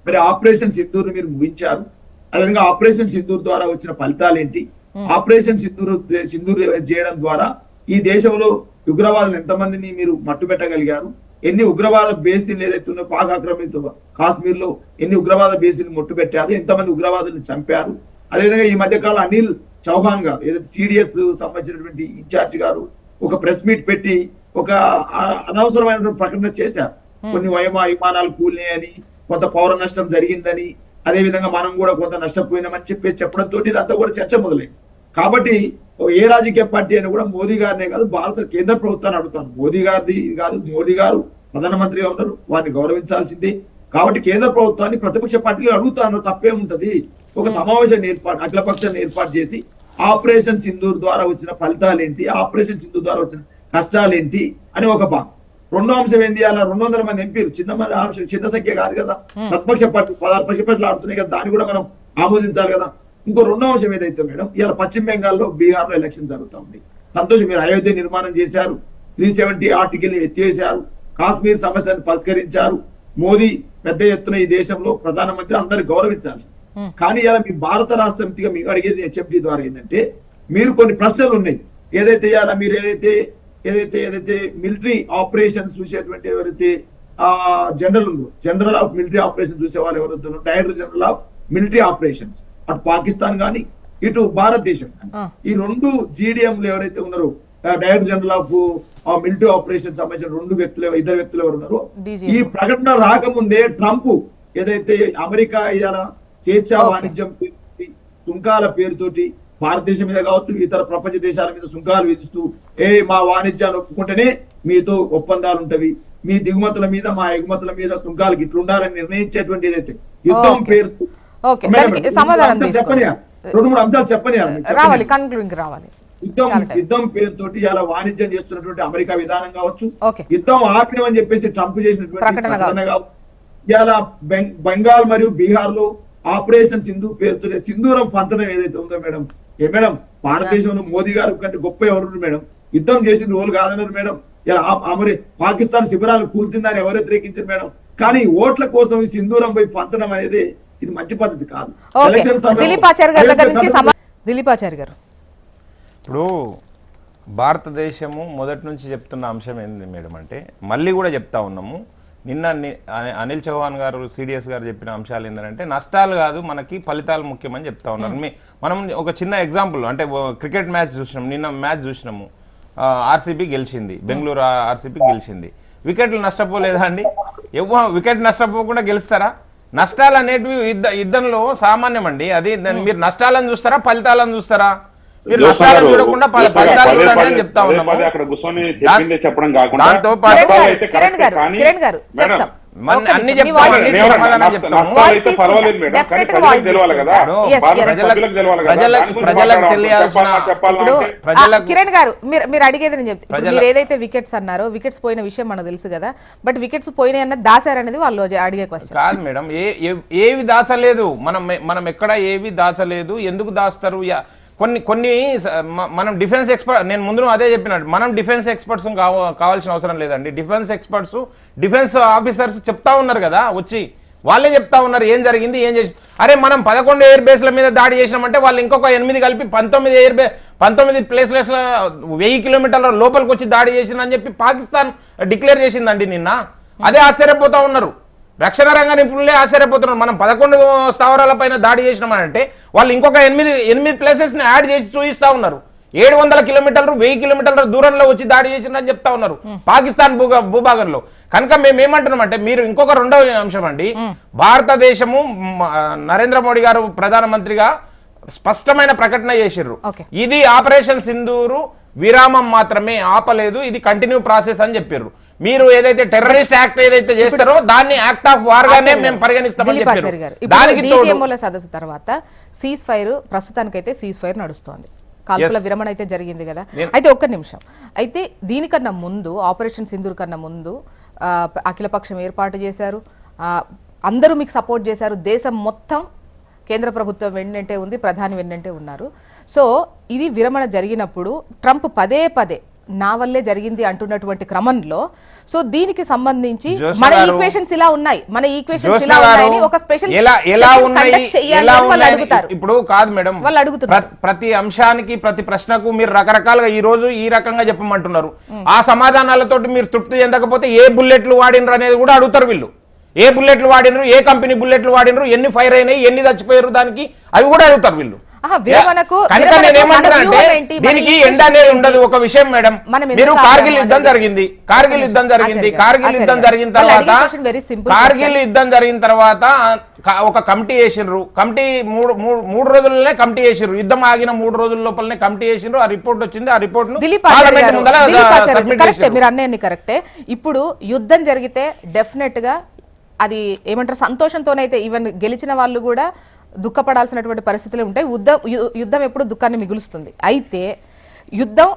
మరి ఆపరేషన్ సింధూర్ మీరు ముగించారు. అదేవిధంగా ఆపరేషన్ సింధూర్ ద్వారా వచ్చిన ఫలితాలు ఏంటి, ఆపరేషన్ సింధూర్ చేయడం ద్వారా ఈ దేశంలో ఉగ్రవాదులు ఎంతమందిని మీరు మట్టుబెట్టగలిగారు, ఎన్ని ఉగ్రవాద బేసిన్లు ఏదైతే ఉన్నో పాక్ ఆక్రమిత కాశ్మీర్ లో ఎన్ని ఉగ్రవాద బేసిన్లు మట్టుబెట్టారు, ఎంతమంది ఉగ్రవాదులను చంపారు. అదేవిధంగా ఈ మధ్య కాలం అనిల్ చౌహాన్ గారు ఏదైతే సిడిఎస్ సంబంధించినటువంటి ఇన్ఛార్జ్ గారు ఒక ప్రెస్ మీట్ పెట్టి ఒక అనవసరమైన ప్రకటన చేశారు. కొన్ని విమానాలు కూలినాయని, కొంత పౌర నష్టం జరిగిందని, అదే విధంగా మనం కూడా కొంత నష్టపోయినామని చెప్పడంతో ఇదంతా కూడా చర్చ మొదలైంది. కాబట్టి ఏ రాజకీయ పార్టీ అయినా కూడా మోదీ గారినే కాదు భారత కేంద్ర ప్రభుత్వాన్ని అడుగుతాను. మోదీ గారిది కాదు, మోదీ గారు ప్రధానమంత్రిగా ఉన్నారు, వారిని గౌరవించాల్సిందే. కాబట్టి కేంద్ర ప్రభుత్వాన్ని ప్రతిపక్ష పార్టీలు అడుగుతాను, తప్పే ఉంటది. ఒక సమావేశాన్ని అఖిలపక్షాన్ని ఏర్పాటు చేసి ఆపరేషన్ సింధూర్ ద్వారా వచ్చిన ఫలితాలు ఏంటి, ఆపరేషన్ సింధూర్ ద్వారా వచ్చిన కష్టాలేంటి అని ఒక భాగం. రెండో అంశం ఏంటి, అలా 200 మంది ఎంపీలు చిన్న సంఖ్య కాదు కదా, ప్రతిపక్ష పార్టీ 16 ప్రతిపక్షాలు ఆడుతున్నాయి కదా, దాన్ని కూడా మనం ఆమోదించాలి కదా. ఇంకో రెండో అంశం ఏదైతే మేడం, ఇవాళ పశ్చిమ బెంగాల్లో, బీహార్లో ఎలక్షన్ జరుగుతూ ఉంది. సంతోషం, మీరు అయోధ్య నిర్మాణం చేశారు, 370 ఆర్టికల్ ని ఎత్తివేశారు, కాశ్మీర్ సమస్యను పరిష్కరించారు. మోదీ పెద్ద ఎత్తున ఈ దేశంలో ప్రధానమంత్రి, అందరు గౌరవించాల్సింది. కానీ ఇలా మీ భారత రాష్ట్ర సమితిగా మీకు అడిగేది హెచ్ఎంటీ ద్వారా ఏంటంటే, మీరు కొన్ని ప్రశ్నలు ఉన్నాయి. ఏదైతే ఇలా మీరు ఏదైతే మిలిటరీ ఆపరేషన్స్ చూసేటువంటి ఎవరైతే జనరల్ ఆఫ్ మిలిటరీ ఆపరేషన్ చూసే వాళ్ళు ఎవరైతే director general of military operations, అటు పాకిస్తాన్ కానీ ఇటు భారతదేశం కానీ, ఈ 2 జీడిఎంలు ఎవరైతే ఉన్నారో, director general of military operation సంబంధించిన ఇద్దరు వ్యక్తులు ఎవరు ఉన్నారో, ఈ ప్రకటన రాకముందే ట్రంప్ ఏదైతే అమెరికా ఇవాళ స్వేచ్ఛా వాణిజ్యం పేరుతోటి, సుంకాల పేరుతోటి భారతదేశం మీద కావచ్చు, ఇతర ప్రపంచ దేశాల మీద సుంకాలు విధిస్తూ మా వాణిజ్యాన్ని ఒప్పుకుంటేనే మీతో ఒప్పందాలు ఉంటవి, మీ దిగుమతుల మీద మా ఎగుమతుల మీద సుంకాలు ఇట్లుండాలని నిర్ణయించేటువంటి ఏదైతే యుద్ధం పేరుతో చెప్పని 2-3 అంశాలు చెప్పని యుద్ధం పేరుతోటి ఇలా వాణిజ్యం చేస్తున్నటువంటి అమెరికా విధానం కావచ్చు, యుద్ధం ఆపినమని చెప్పేసి ట్రంప్ చేసినటువంటి ప్రకటన కావచ్చు, ఇలా బెంగాల్ మరియు బీహార్ లో ఆపరేషన్ పేరుతో సింధూరం పంచడం ఏదైతే ఉందో మేడం, మేడం భారతదేశంలో మోదీ గారు కంటే గొప్ప ఎవరు మేడం, యుద్ధం చేసిన రోజులు కాదన్నారు మేడం. ఇలా పాకిస్తాన్ శిబిరాలు కూల్చిందని ఎవరు వ్యతిరేకించారు మేడం. కానీ ఓట్ల కోసం ఈ సింధూరం పోయి పంచడం అనేది ఇది మంచి పద్ధతి కాదు. దిలీపాచారి గారు, ఇప్పుడు భారతదేశము మొదటి నుంచి చెప్తున్న అంశం ఏంది మేడం అంటే, మళ్ళీ కూడా చెప్తా ఉన్నాము, నిన్న అనిల్ చౌహాన్ గారు సిడిఎస్ గారు చెప్పిన అంశాలు ఏంటంటే, నష్టాలు కాదు మనకి ఫలితాలు ముఖ్యమని చెప్తా ఉన్నారు. మనం ఒక చిన్న ఎగ్జాంపుల్ అంటే క్రికెట్ మ్యాచ్ చూసినాము, నిన్న మ్యాచ్ చూసినాము, ఆర్సీబీ గెలిచింది, బెంగళూరు ఆర్సీబీ గెలిచింది. వికెట్లు నష్టపోలేదా అండి? వికెట్ నష్టపోకుండా గెలుస్తారా? నష్టాలు అనేటివి యుద్ధంలో సామాన్యం అండి. అది మీరు నష్టాలను చూస్తారా, ఫలితాలను చూస్తారా? మీరు నష్టాలను చూడకుండా ఫలితాలు ఇస్తారని చెప్తా ఉన్నాము. దాంతో పాటు అన్ని ప్రజలకు తెలియాల్సిన కిరణ్ గారు మీరు అడిగేది నేను చెప్తాను. మీరు ఏదైతే వికెట్స్ అన్నారో, వికెట్స్ పోయిన విషయం మనకు తెలుసు కదా, బట్ వికెట్స్ పోయినాయి అన్నది దాచారనేది వాళ్ళు అడిగే క్వశ్చన్ కాదు మేడం. ఏవి దాచలేదు, మనం ఎక్కడ ఏవి దాచలేదు. ఎందుకు దాస్తారు? కొన్ని మనం డిఫెన్స్ ఎక్స్పర్ట్, నేను ముందు అదే చెప్పినట్టు, మనం డిఫెన్స్ ఎక్స్పర్ట్స్ కావాల్సిన అవసరం లేదండి. డిఫెన్స్ ఎక్స్పర్ట్స్, డిఫెన్స్ ఆఫీసర్స్ చెప్తా ఉన్నారు కదా, వచ్చి వాళ్ళే చెప్తా ఉన్నారు ఏం జరిగింది, ఏం చేసి. అరే మనం 11 ఎయిర్ బేస్ల మీద దాడి చేసినామంటే వాళ్ళు ఇంకొక 8 కలిపి 19 ప్లేస్ల 1000 కిలోమీటర్ల లోపలికి వచ్చి దాడి చేసిందని చెప్పి పాకిస్తాన్ డిక్లేర్ చేసిందండి నిన్న. అదే ఆశ్చర్యపోతా ఉన్నారు, రక్షణ రంగ నిపుణులే ఆశ్చర్యపోతున్నారు. మనం 11 స్థావరాల పైన దాడి చేసినామనంటే వాళ్ళు ఇంకొక 8 ప్లేసెస్ ని యాడ్ చేసి చూపిస్తా ఉన్నారు. 700 కిలోమీటర్లు 1000 కిలోమీటర్ల దూరంలో వచ్చి దాడి చేసిందని చెప్తా ఉన్నారు పాకిస్తాన్ భూభాగంలో. కనుక మేము ఏమంటున్నామంటే మీరు ఇంకొక రెండవ అంశం అండి, భారతదేశము నరేంద్ర మోడీ గారు ప్రధానమంత్రిగా స్పష్టమైన ప్రకటన చేసిర్రు, ఇది ఆపరేషన్ సింధూరు విరామం మాత్రమే, ఆపలేదు, ఇది కంటిన్యూ ప్రాసెస్ అని చెప్పారు. మీరు ఏదైతే టెర్రరిస్ట్ యాక్ట్ ఏదైతే చేస్తారో దాన్ని యాక్ట్ ఆఫ్ వార్ గానే మేము పరిగణిస్తామని చెప్పారు. దానికి డీజీఎంఓల సదస్సు తర్వాత సీజ్ ఫైర్ ప్రస్తుతానికైతే సీజ్ ఫైర్ నడుస్తోంది, కాల్పుల విరమణ అయితే జరిగింది కదా. అయితే ఒక్క నిమిషం, అయితే దీనికన్నా ముందు ఆపరేషన్ సింధూర్ కన్నా ముందు అఖిలపక్షం ఏర్పాటు చేశారు, అందరూ మీకు సపోర్ట్ చేశారు, దేశం మొత్తం కేంద్ర ప్రభుత్వం వెన్నంటే ఉంది, ప్రధాని వెన్నంటే ఉన్నారు. సో ఇది విరమణ జరిగినప్పుడు ట్రంప్ పదే పదే నా వల్లే జరిగింది అంటున్నటువంటి క్రమంలో సో దీనికి సంబంధించి మన ఈక్వేషన్స్ ఇలా ఉన్నాయి, మన ఈక్వేషన్స్ ఇలా ఉన్నాయని ఒక స్పెషల్ వాళ్ళు అడుగుతారు. ఇప్పుడు కాదు మేడం, వాళ్ళు అడుగుతున్నారు ప్రతి అంశానికి ప్రతి ప్రశ్నకు మీరు రకరకాలుగా ఈ రోజు ఈ రకంగా చెప్పమంటున్నారు. ఆ సమాధానాలతోటి మీరు తృప్తి చెందకపోతే ఏ బుల్లెట్లు వాడినరు అనేది కూడా అడుగుతారు వీళ్ళు. ఏ బుల్లెట్లు వాడినరు, ఏ కంపెనీ బుల్లెట్లు వాడినరు, ఎన్ని ఫైర్ అయినాయి, ఎన్ని చచ్చిపోయారు, దానికి అవి కూడా అడుగుతారు వీళ్ళు. దీనికి ఎండ అనేది ఉండదు. ఒక విషయం మేడం, మీరు కార్గిల్ యుద్ధం జరిగింది, కార్గిల్ యుద్ధం జరిగింది, కార్గిల్ యుద్ధం జరిగిన తర్వాత కార్గిల్ యుద్ధం జరిగిన తర్వాత ఒక కమిటీ వేసిండ్రు, కమిటీ మూడు రోజుల్లోనే కమిటీ వేసిండ్రు, యుద్ధం ఆగిన 3 రోజుల లోపలనే కమిటీ వేసిండ్రు, ఆ రిపోర్ట్ వచ్చింది, ఆ రిపోర్ట్ ను మీరు అన్నీ కరెక్టే. ఇప్పుడు యుద్ధం జరిగితే డెఫినెట్ గా అది ఏమంటారు సంతోషంతోనైతే ఈవెన్ గెలిచిన వాళ్ళు కూడా దుఃఖపడాల్సినటువంటి పరిస్థితులు ఉంటాయి. యుద్ధం ఎప్పుడు దుఃఖాన్ని మిగులుస్తుంది. అయితే యుద్ధం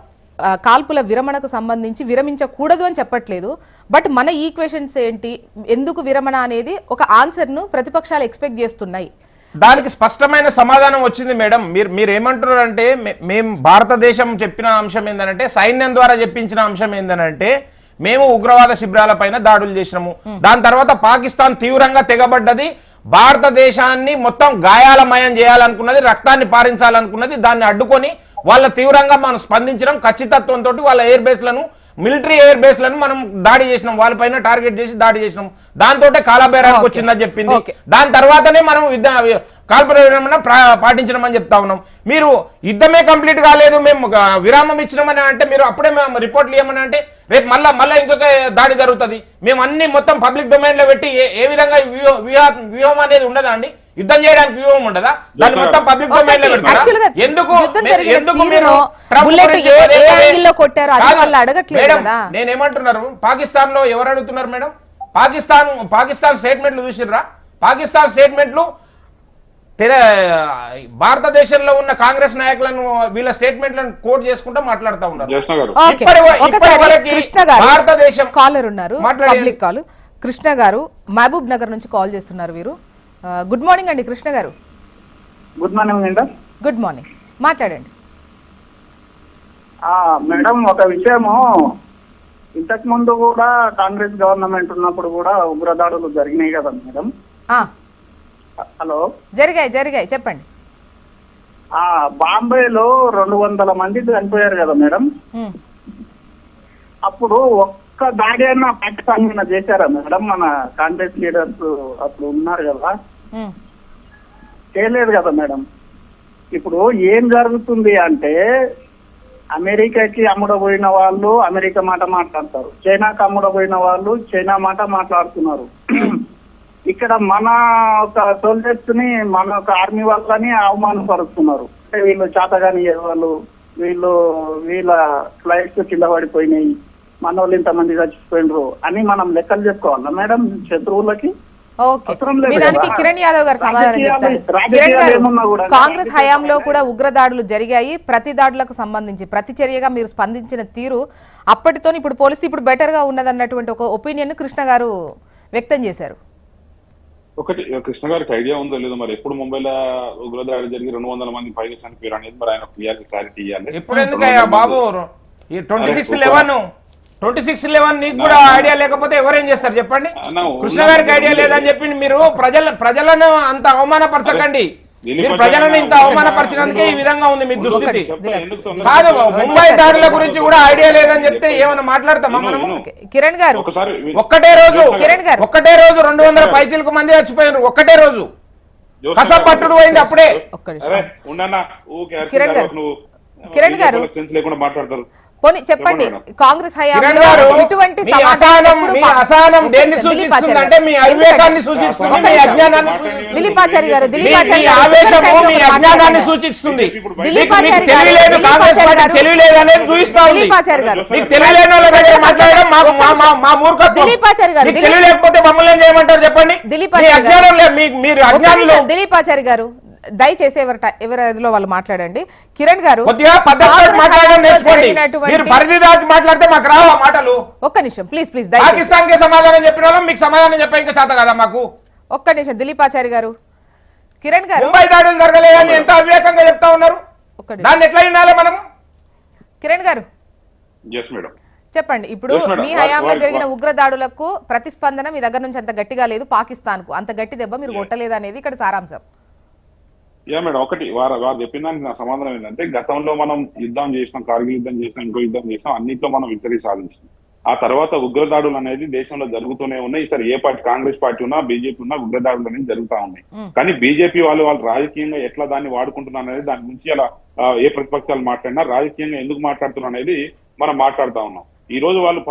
కాల్పుల విరమణకు సంబంధించి విరమించకూడదు అని చెప్పట్లేదు, బట్ మన ఈక్వేషన్స్ ఏంటి, ఎందుకు విరమణ అనేది ఒక ఆన్సర్ను ప్రతిపక్షాలు ఎక్స్పెక్ట్ చేస్తున్నాయి. దానికి స్పష్టమైన సమాధానం వచ్చింది మేడం. మీరు ఏమంటున్నారు అంటే మేము భారతదేశం చెప్పిన అంశం ఏంటంటే, సైన్యం ద్వారా చెప్పించిన అంశం ఏంటంటే మేము ఉగ్రవాద శిబిరాల పైన దాడులు చేసినాము, దాని తర్వాత పాకిస్తాన్ తీవ్రంగా తెగబడ్డది, భారతదేశాన్ని మొత్తం గాయాలమయం చేయాలనుకున్నది, రక్తాన్ని పారించాలనుకున్నది, దాన్ని అడ్డుకొని వాళ్ళ తీవ్రంగా మనం స్పందించడం, ఖచ్చితత్వంతో వాళ్ళ ఎయిర్ బేస్లను మిలిటరీ ఎయిర్ బేస్లను మనం దాడి చేసినాం, వాళ్ళపైన టార్గెట్ చేసి దాడి చేసినాం, దాంతో కాలబేరానికి వచ్చిందని చెప్పింది. దాని తర్వాతనే మనం కాల్పుల విరమణ పాటించడం చెప్తా ఉన్నాం. మీరు యుద్ధమే కంప్లీట్ కాలేదు, మేము విరామం ఇచ్చినామని అంటే మీరు అప్పుడే మేము రిపోర్ట్లు ఇవ్వమని అంటే రేపు మళ్ళీ ఇంకొక దాడి జరుగుతుంది. మేము అన్ని మొత్తం పబ్లిక్ డొమైన్ లో పెట్టి ఏ విధంగా వ్యూహం అనేది ఉండదా అండి? యుద్ధం చేయడానికి వ్యూహం ఉండదా? దాన్ని మొత్తం పబ్లిక్ డొమైన్ లో పెడతారా? నేనేమంటున్నారు, పాకిస్తాన్ లో ఎవరు అడుగుతున్నారు మేడం? పాకిస్తాన్ స్టేట్మెంట్లు చూసిర్రా? పాకిస్తాన్ స్టేట్మెంట్లు భారతదేశంలో ఉన్న కాంగ్రెస్ నాయకులను వీళ్ళ స్టేట్మెంట్లను కోట్ చేసుకుంటూ మాట్లాడుతూ ఉన్నారు. భారతదేశం కాలర్ ఉన్నారు, పబ్లిక్ కాల్. కృష్ణ గారు మహబూబ్ నగర్ నుంచి కాల్ చేస్తున్నారు. వీరు గుడ్ మార్నింగ్ అండి కృష్ణ గారు. Good morning madam. Good morning, మాట్లాడండి మేడం. ఒక విషయము, ఇంతకు ముందు కూడా కాంగ్రెస్ గవర్నమెంట్ ఉన్నప్పుడు కూడా ఉగ్రదాడులు జరిగినాయి కదా మేడం. హలో, జరిగాయి చెప్పండి. బాంబేలో 200 మంది చనిపోయారు కదా మేడం. అప్పుడు ఒక్క దాడి అయినా పాకిస్తాన్ మీద చేశారా మేడం? మన కాంగ్రెస్ లీడర్స్ అప్పుడు ఉన్నారు కదా, చేయలేదు కదా మేడం. ఇప్పుడు ఏం జరుగుతుంది అంటే, అమెరికాకి అమ్ముడపోయిన వాళ్ళు అమెరికా మాట మాట్లాడతారు, చైనాకి అమ్ముడపోయిన వాళ్ళు చైనా మాట మాట్లాడుతున్నారు. ఇక్కడ మన ఒక సోల్జర్స్ ని, మన ఒక ఆర్మీ వాళ్ళని అవమానపరుస్తున్నారు. అంటే వీళ్ళు చేతగాని వాళ్ళు, వీళ్ళ ఫ్లైట్స్ కింద పడిపోయినాయి, మన వాళ్ళు ఇంతమంది చచ్చిపోయినరు అని మనం లెక్కలు చెప్పుకోవాలా మేడం శత్రువులకి? కిరణ్ యాదవ్ గారు సమాధానం చెప్తారు. కిరణ్ గారు, కాంగ్రెస్ హయాంలో కూడా ఉగ్రదాడులు జరిగాయి, ప్రతి దాడులకు సంబంధించి ప్రతి చర్యగా మీరు స్పందించిన తీరు అప్పటితో ఇప్పుడు పోలిస్తే ఇప్పుడు బెటర్ గా ఉన్నదన్నటువంటి ఒక ఒపీనియన్ కృష్ణ గారు వ్యక్తం చేశారు. ఒకటి, కృష్ణ గారికి ఐడియా ఉందో లేదో మరి, ఎప్పుడు ముంబైలో ఉగ్రదాడి జరిగి 200 మంది పైగా చనిపోయారు అనేది మరి ఆయన క్లారిటీ ఇవ్వాలి. ఇప్పుడు ఎందుకయ్యా బాబు 26/11 నీకు కూడా ఐడియా లేకపోతే ఎవరేం చేస్తారు చెప్పండి? కృష్ణ గారికి ఐడియా లేదని చెప్పి మీరు ప్రజలను అంత అవమానపరచకండి. మీరు ప్రజలను ఇంత అవమానపరిచినందుకే ఈ విధంగా ఉంది మీ దుస్థితి. కాదు, ముంబై దాడుల గురించి కూడా ఐడియా లేదని చెప్తే ఏమైనా మాట్లాడతామా మనము? కిరణ్ గారు, ఒక్కటే రోజు 200 పైచిలకు మంది చచ్చిపోయారు. ఒక్కటే రోజు కసపట్టుడు అయింది అప్పుడే. కిరణ్ గారు, కిరణ్ గారు సెన్స్ లేకుండా మాట్లాడతారు. పోనీ చెప్పండి, కాంగ్రెస్ కిరణ్ హయాంలో గారు, ఇటువంటి మీ సమాధానం అసహనం ఎప్పుడు మీ పా- అసహనం ఒక్క దేన్ని నిమిషం, దిలీప్ సూచిస్తుంది ఆచార్య అంటే గారు. మీ అవివేకాన్ని సూచిస్తుంది, మీ ఒక్క అజ్ఞానాన్ని నిమిషం. దిలీప్ ఆచార్య గారు, మీ దిలీప్ ఆచార్య గారు ఆవేశము ఒక్క మీ నిమిషం అజ్ఞానాన్ని మాట్లాడండి. సూచిస్తుంది. దిలీప్ మీకు ఆచార్య గారు, తెలివిలేదు, దిలీప్ కాంగ్రెస్ ఆచార్య పార్టీ గారు, తెలివిలేదు అనేది చూపిస్తా ఉంది. దిలీప్ ఆచార్య గారు, మీకు తెలివిలేని వాళ్ళ దగ్గర మాట్లాడడం మా మూర్ఖత్వం. దిలీప్ ఆచార్య గారు, మీకు తెలివి లేకపోతే మమ్మల్ని ఏం చేయమంటారు చెప్పండి. దిలీప్ మీ ఆచార్య గారు, అజ్ఞానం మీరు ఒక్క అజ్ఞానులు. నిమిషం, దిలీప్ ఆచార్య గారు దయచేసి ఎవరిలో వాళ్ళు మాట్లాడండి. కిరణ్ గారు, కొద్దిగా పద్ధతితో కాంగ్రెస్ మాట్లాడడం హయాంలో నేర్చుకోండి. జరిగినటువంటి- మీరు పరిధి దాటి మాట్లాడితే మాకు రావు ఆ మాటలు. ఒక్క నిమిషం ప్లీజ్ ప్లీజ్ దయచేసి పాకిస్తాన్ కి సమాధానం చెప్పిన వాళ్ళం మీకు సమాధానం చెప్పే ఇంకా చేత కదా మాకు. ఒక్క నిమిషం దిలీప్ ఆచార్య గారు, కిరణ్ గారు ముంబై దాడులు జరగలేదని ఎంత అవివేకంగా చెప్తా ఉన్నారు. ఒక్క నిమిషం. దాన్ని ఎట్లా వినాలి మనము? కిరణ్ గారు ఎస్ మేడం. చెప్పండి, ఇప్పుడు Yes, madam. మీ హయాంలో Why- జరిగిన ఉగ్రదాడులకు ప్రతిస్పందన మీ దగ్గర నుంచి అంత గట్టిగా లేదు, పాకిస్తాన్ కు అంత గట్టి దెబ్బ మీరు కొట్టలేదు అనేది ఇక్కడ సారాంశం. యా మేడం, ఒకటి వారు చెప్పిన దానికి నా సమాధానం ఏంటంటే, గతంలో మనం యుద్ధం చేసినాం, కార్గిల్ యుద్ధం చేసినాం, ఇంకో యుద్ధం చేసినాం, అన్నింటిలో మనం విక్టరీ సాధించాం. ఆ తర్వాత ఉగ్రదాడులు అనేది దేశంలో జరుగుతూనే ఉన్నాయి. సరే ఏ పార్టీ, కాంగ్రెస్ పార్టీ ఉన్నా బీజేపీ ఉన్నా ఉగ్రదాడులు అనేది జరుగుతూ ఉన్నాయి. కానీ బీజేపీ వాళ్ళు రాజకీయంగా ఎట్లా దాన్ని వాడుకుంటున్నారు అనేది, దాని గురించి అలా ఏ ప్రతిపక్షాలు మాట్లాడినా రాజకీయంగా ఎందుకు మాట్లాడుతున్నారు అనేది మనం మాట్లాడుతా ఉన్నాం. ఈ రోజు వాళ్ళు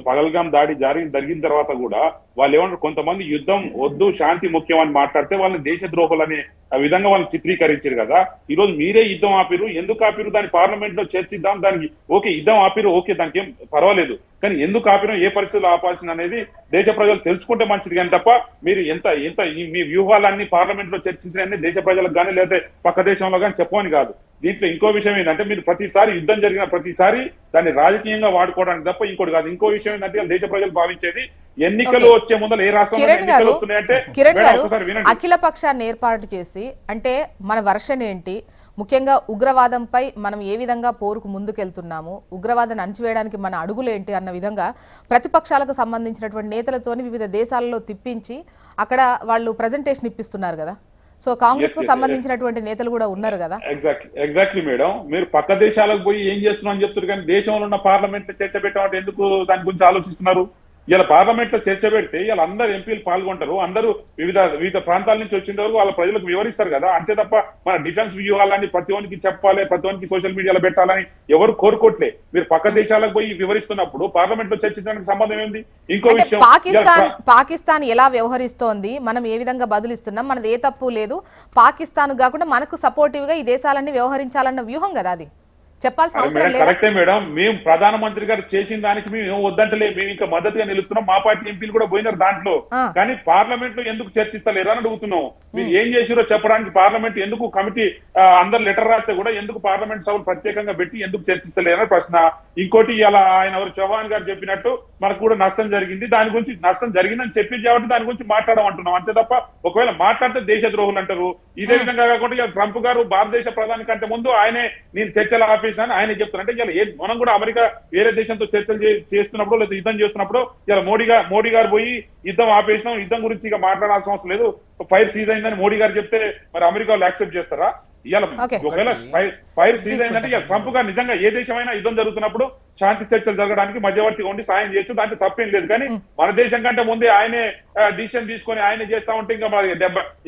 పగల్గాం దాడి జరిగిన తర్వాత కూడా వాళ్ళు ఏమంటారు, కొంతమంది యుద్ధం వద్దు శాంతి ముఖ్యం అని మాట్లాడితే వాళ్ళని దేశ ద్రోహులని ఆ విధంగా వాళ్ళని చిత్రీకరించారు కదా. ఈ రోజు మీరే యుద్ధం ఆపిరు, ఎందుకు ఆపిరు దాన్ని పార్లమెంట్ లో చర్చిద్దాం, దానికి ఓకే యుద్ధం ఆపిరు, ఓకే దానికి ఏం పర్వాలేదు, కానీ ఎందుకు ఆపిరం, ఏ పరిస్థితుల్లో ఆపాల్సిన అనేది దేశ ప్రజలు తెలుసుకుంటే మంచిది. కానీ తప్ప మీరు మీ వ్యూహాలన్నీ పార్లమెంట్ లో చర్చించిన దేశ ప్రజలకు కానీ లేదా పక్క దేశంలో కానీ చెప్పమని కాదు. దీంట్లో ఇంకో విషయం ఏంటంటే, మీరు ప్రతిసారి యుద్ధం జరిగిన ప్రతిసారి దాన్ని రాజకీయంగా వాడుకోవడానికి తప్ప ఇంకోటి కాదు. ఇంకో విషయం ఏంటంటే, దేశ ప్రజలు భావించేది ఎన్నికలు వచ్చే ముందర ఏ రాష్ట్రంలో ఎన్నికలు వస్తున్నాయంటే, ఒకసారి వినండి. అఖిల పక్షాన్ని ఏర్పాటు చేసి, అంటే మన వర్షన్ ఏంటి, ముఖ్యంగా ఉగ్రవాదంపై మనం ఏ విధంగా పోరుకు ముందుకెళ్తున్నాము, ఉగ్రవాదాన్ని అణచివేయడానికి మన అడుగులేంటి అన్న విధంగా ప్రతిపక్షాలకు సంబంధించినటువంటి నేతలతోని వివిధ దేశాలలో తిప్పించి అక్కడ వాళ్ళు ప్రజెంటేషన్ ఇప్పిస్తున్నారు కదా. సో కాంగ్రెస్ కు సంబంధించినటువంటి నేతలు కూడా ఉన్నారు కదా. ఎగ్జాక్ట్లీ మేడం, మీరు పక్క దేశాలకు పోయి ఏం చేస్తున్నాం అని చెప్తారు, కానీ దేశంలో ఉన్న పార్లమెంట్ లో చర్చ పెట్టామంటే ఎందుకు దాని గురించి ఆలోచిస్తున్నారు? ఇలా పార్లమెంట్ లో చర్చ పెడితే ఇలా అందరు ఎంపీలు పాల్గొంటారు, అందరూ వివిధ ప్రాంతాల నుంచి వచ్చిన వరకు వాళ్ళ ప్రజలకు వివరిస్తారు కదా. అంతే తప్ప మన డిఫెన్స్ వ్యూహాలన్నీ ప్రతి ఒక్కరికి చెప్పాలి, ప్రతి ఒక్కరికి సోషల్ మీడియాలో పెట్టాలని ఎవరు కోరుకోవట్లే. మీరు పక్క దేశాలకు పోయి వివరిస్తున్నప్పుడు పార్లమెంట్ లో చర్చించడానికి సంబంధం ఏంది? ఇంకో విషయం, పాకిస్తాన్ ఎలా వ్యవహరిస్తోంది, మనం ఏ విధంగా బదులిస్తున్నాం, మనది ఏ తప్పు లేదు, పాకిస్తాన్ కాకుండా మనకు సపోర్టివ్ గా ఈ దేశాలన్నీ వ్యవహరించాలన్న వ్యూహం కదా, అది చెప్పాల్సిన అవసరం లేదు. కరెక్టే మేడం, మేము ప్రధానమంత్రి గారు చేసిన దానికి మేము వద్దంటలే, మేము ఇంకా మద్దతుగా నిలుస్తున్నాం, మా పార్టీ ఎంపీలు కూడా పోయినారు దాంట్లో. కానీ పార్లమెంట్ లో ఎందుకు చర్చిస్తలేరు అని అడుగుతున్నాం. మీరు ఏం చేసిరో చెప్పడానికి పార్లమెంట్ ఎందుకు కమిటీ అందరు లెటర్ రాస్తే కూడా ఎందుకు పార్లమెంట్ సభలు ప్రత్యేకంగా పెట్టి ఎందుకు చర్చించలేరని ప్రశ్న. ఇంకోటి ఇలా ఆయన ఎవరు చౌహాన్ గారు చెప్పినట్టు మనకు కూడా నష్టం జరిగింది, దాని గురించి నష్టం జరిగిందని చెప్పింది కాబట్టి దాని గురించి మాట్లాడమంటున్నాం అంతే తప్ప, ఒకవేళ మాట్లాడితే దేశ ద్రోహులు అంటారు. ఇదే విధంగా కాకుండా ట్రంప్ గారు భారతదేశ ప్రధాని కంటే ముందు ఆయనే నేను చర్చలు ఆపేసిన ఆయన చెప్తారంటే, ఇలా మనం కూడా అమెరికా వేరే దేశంతో చర్చలు చేస్తున్నప్పుడు లేదా యుద్ధం చేస్తున్నప్పుడు ఇలా మోడీ గారు పోయి యుద్ధం ఆపేసినాం, యుద్ధం గురించి ఇక మాట్లాడాల్సిన అవసరం లేదు, ఫైర్ సీజ్ అయిందని మోడీ గారు చెప్తే మరి అమెరికా వాళ్ళు యాక్సెప్ట్ చేస్తారా? ఇవాళ ఒకవేళ ఫైర్ సీజ్ అయిందంటే ఇక ట్రంప్ గారు నిజంగా ఏ దేశమైనా యుద్ధం జరుగుతున్నప్పుడు శాంతి చర్చలు జరగడానికి మధ్యవర్తిగా ఉండి సాయం చేయొచ్చు, దాంట్లో తప్పేం లేదు. కానీ మన దేశం కంటే ముందే ఆయనే డిసిషన్ తీసుకొని ఆయనే చేస్తా ఉంటే ఇంకా మరి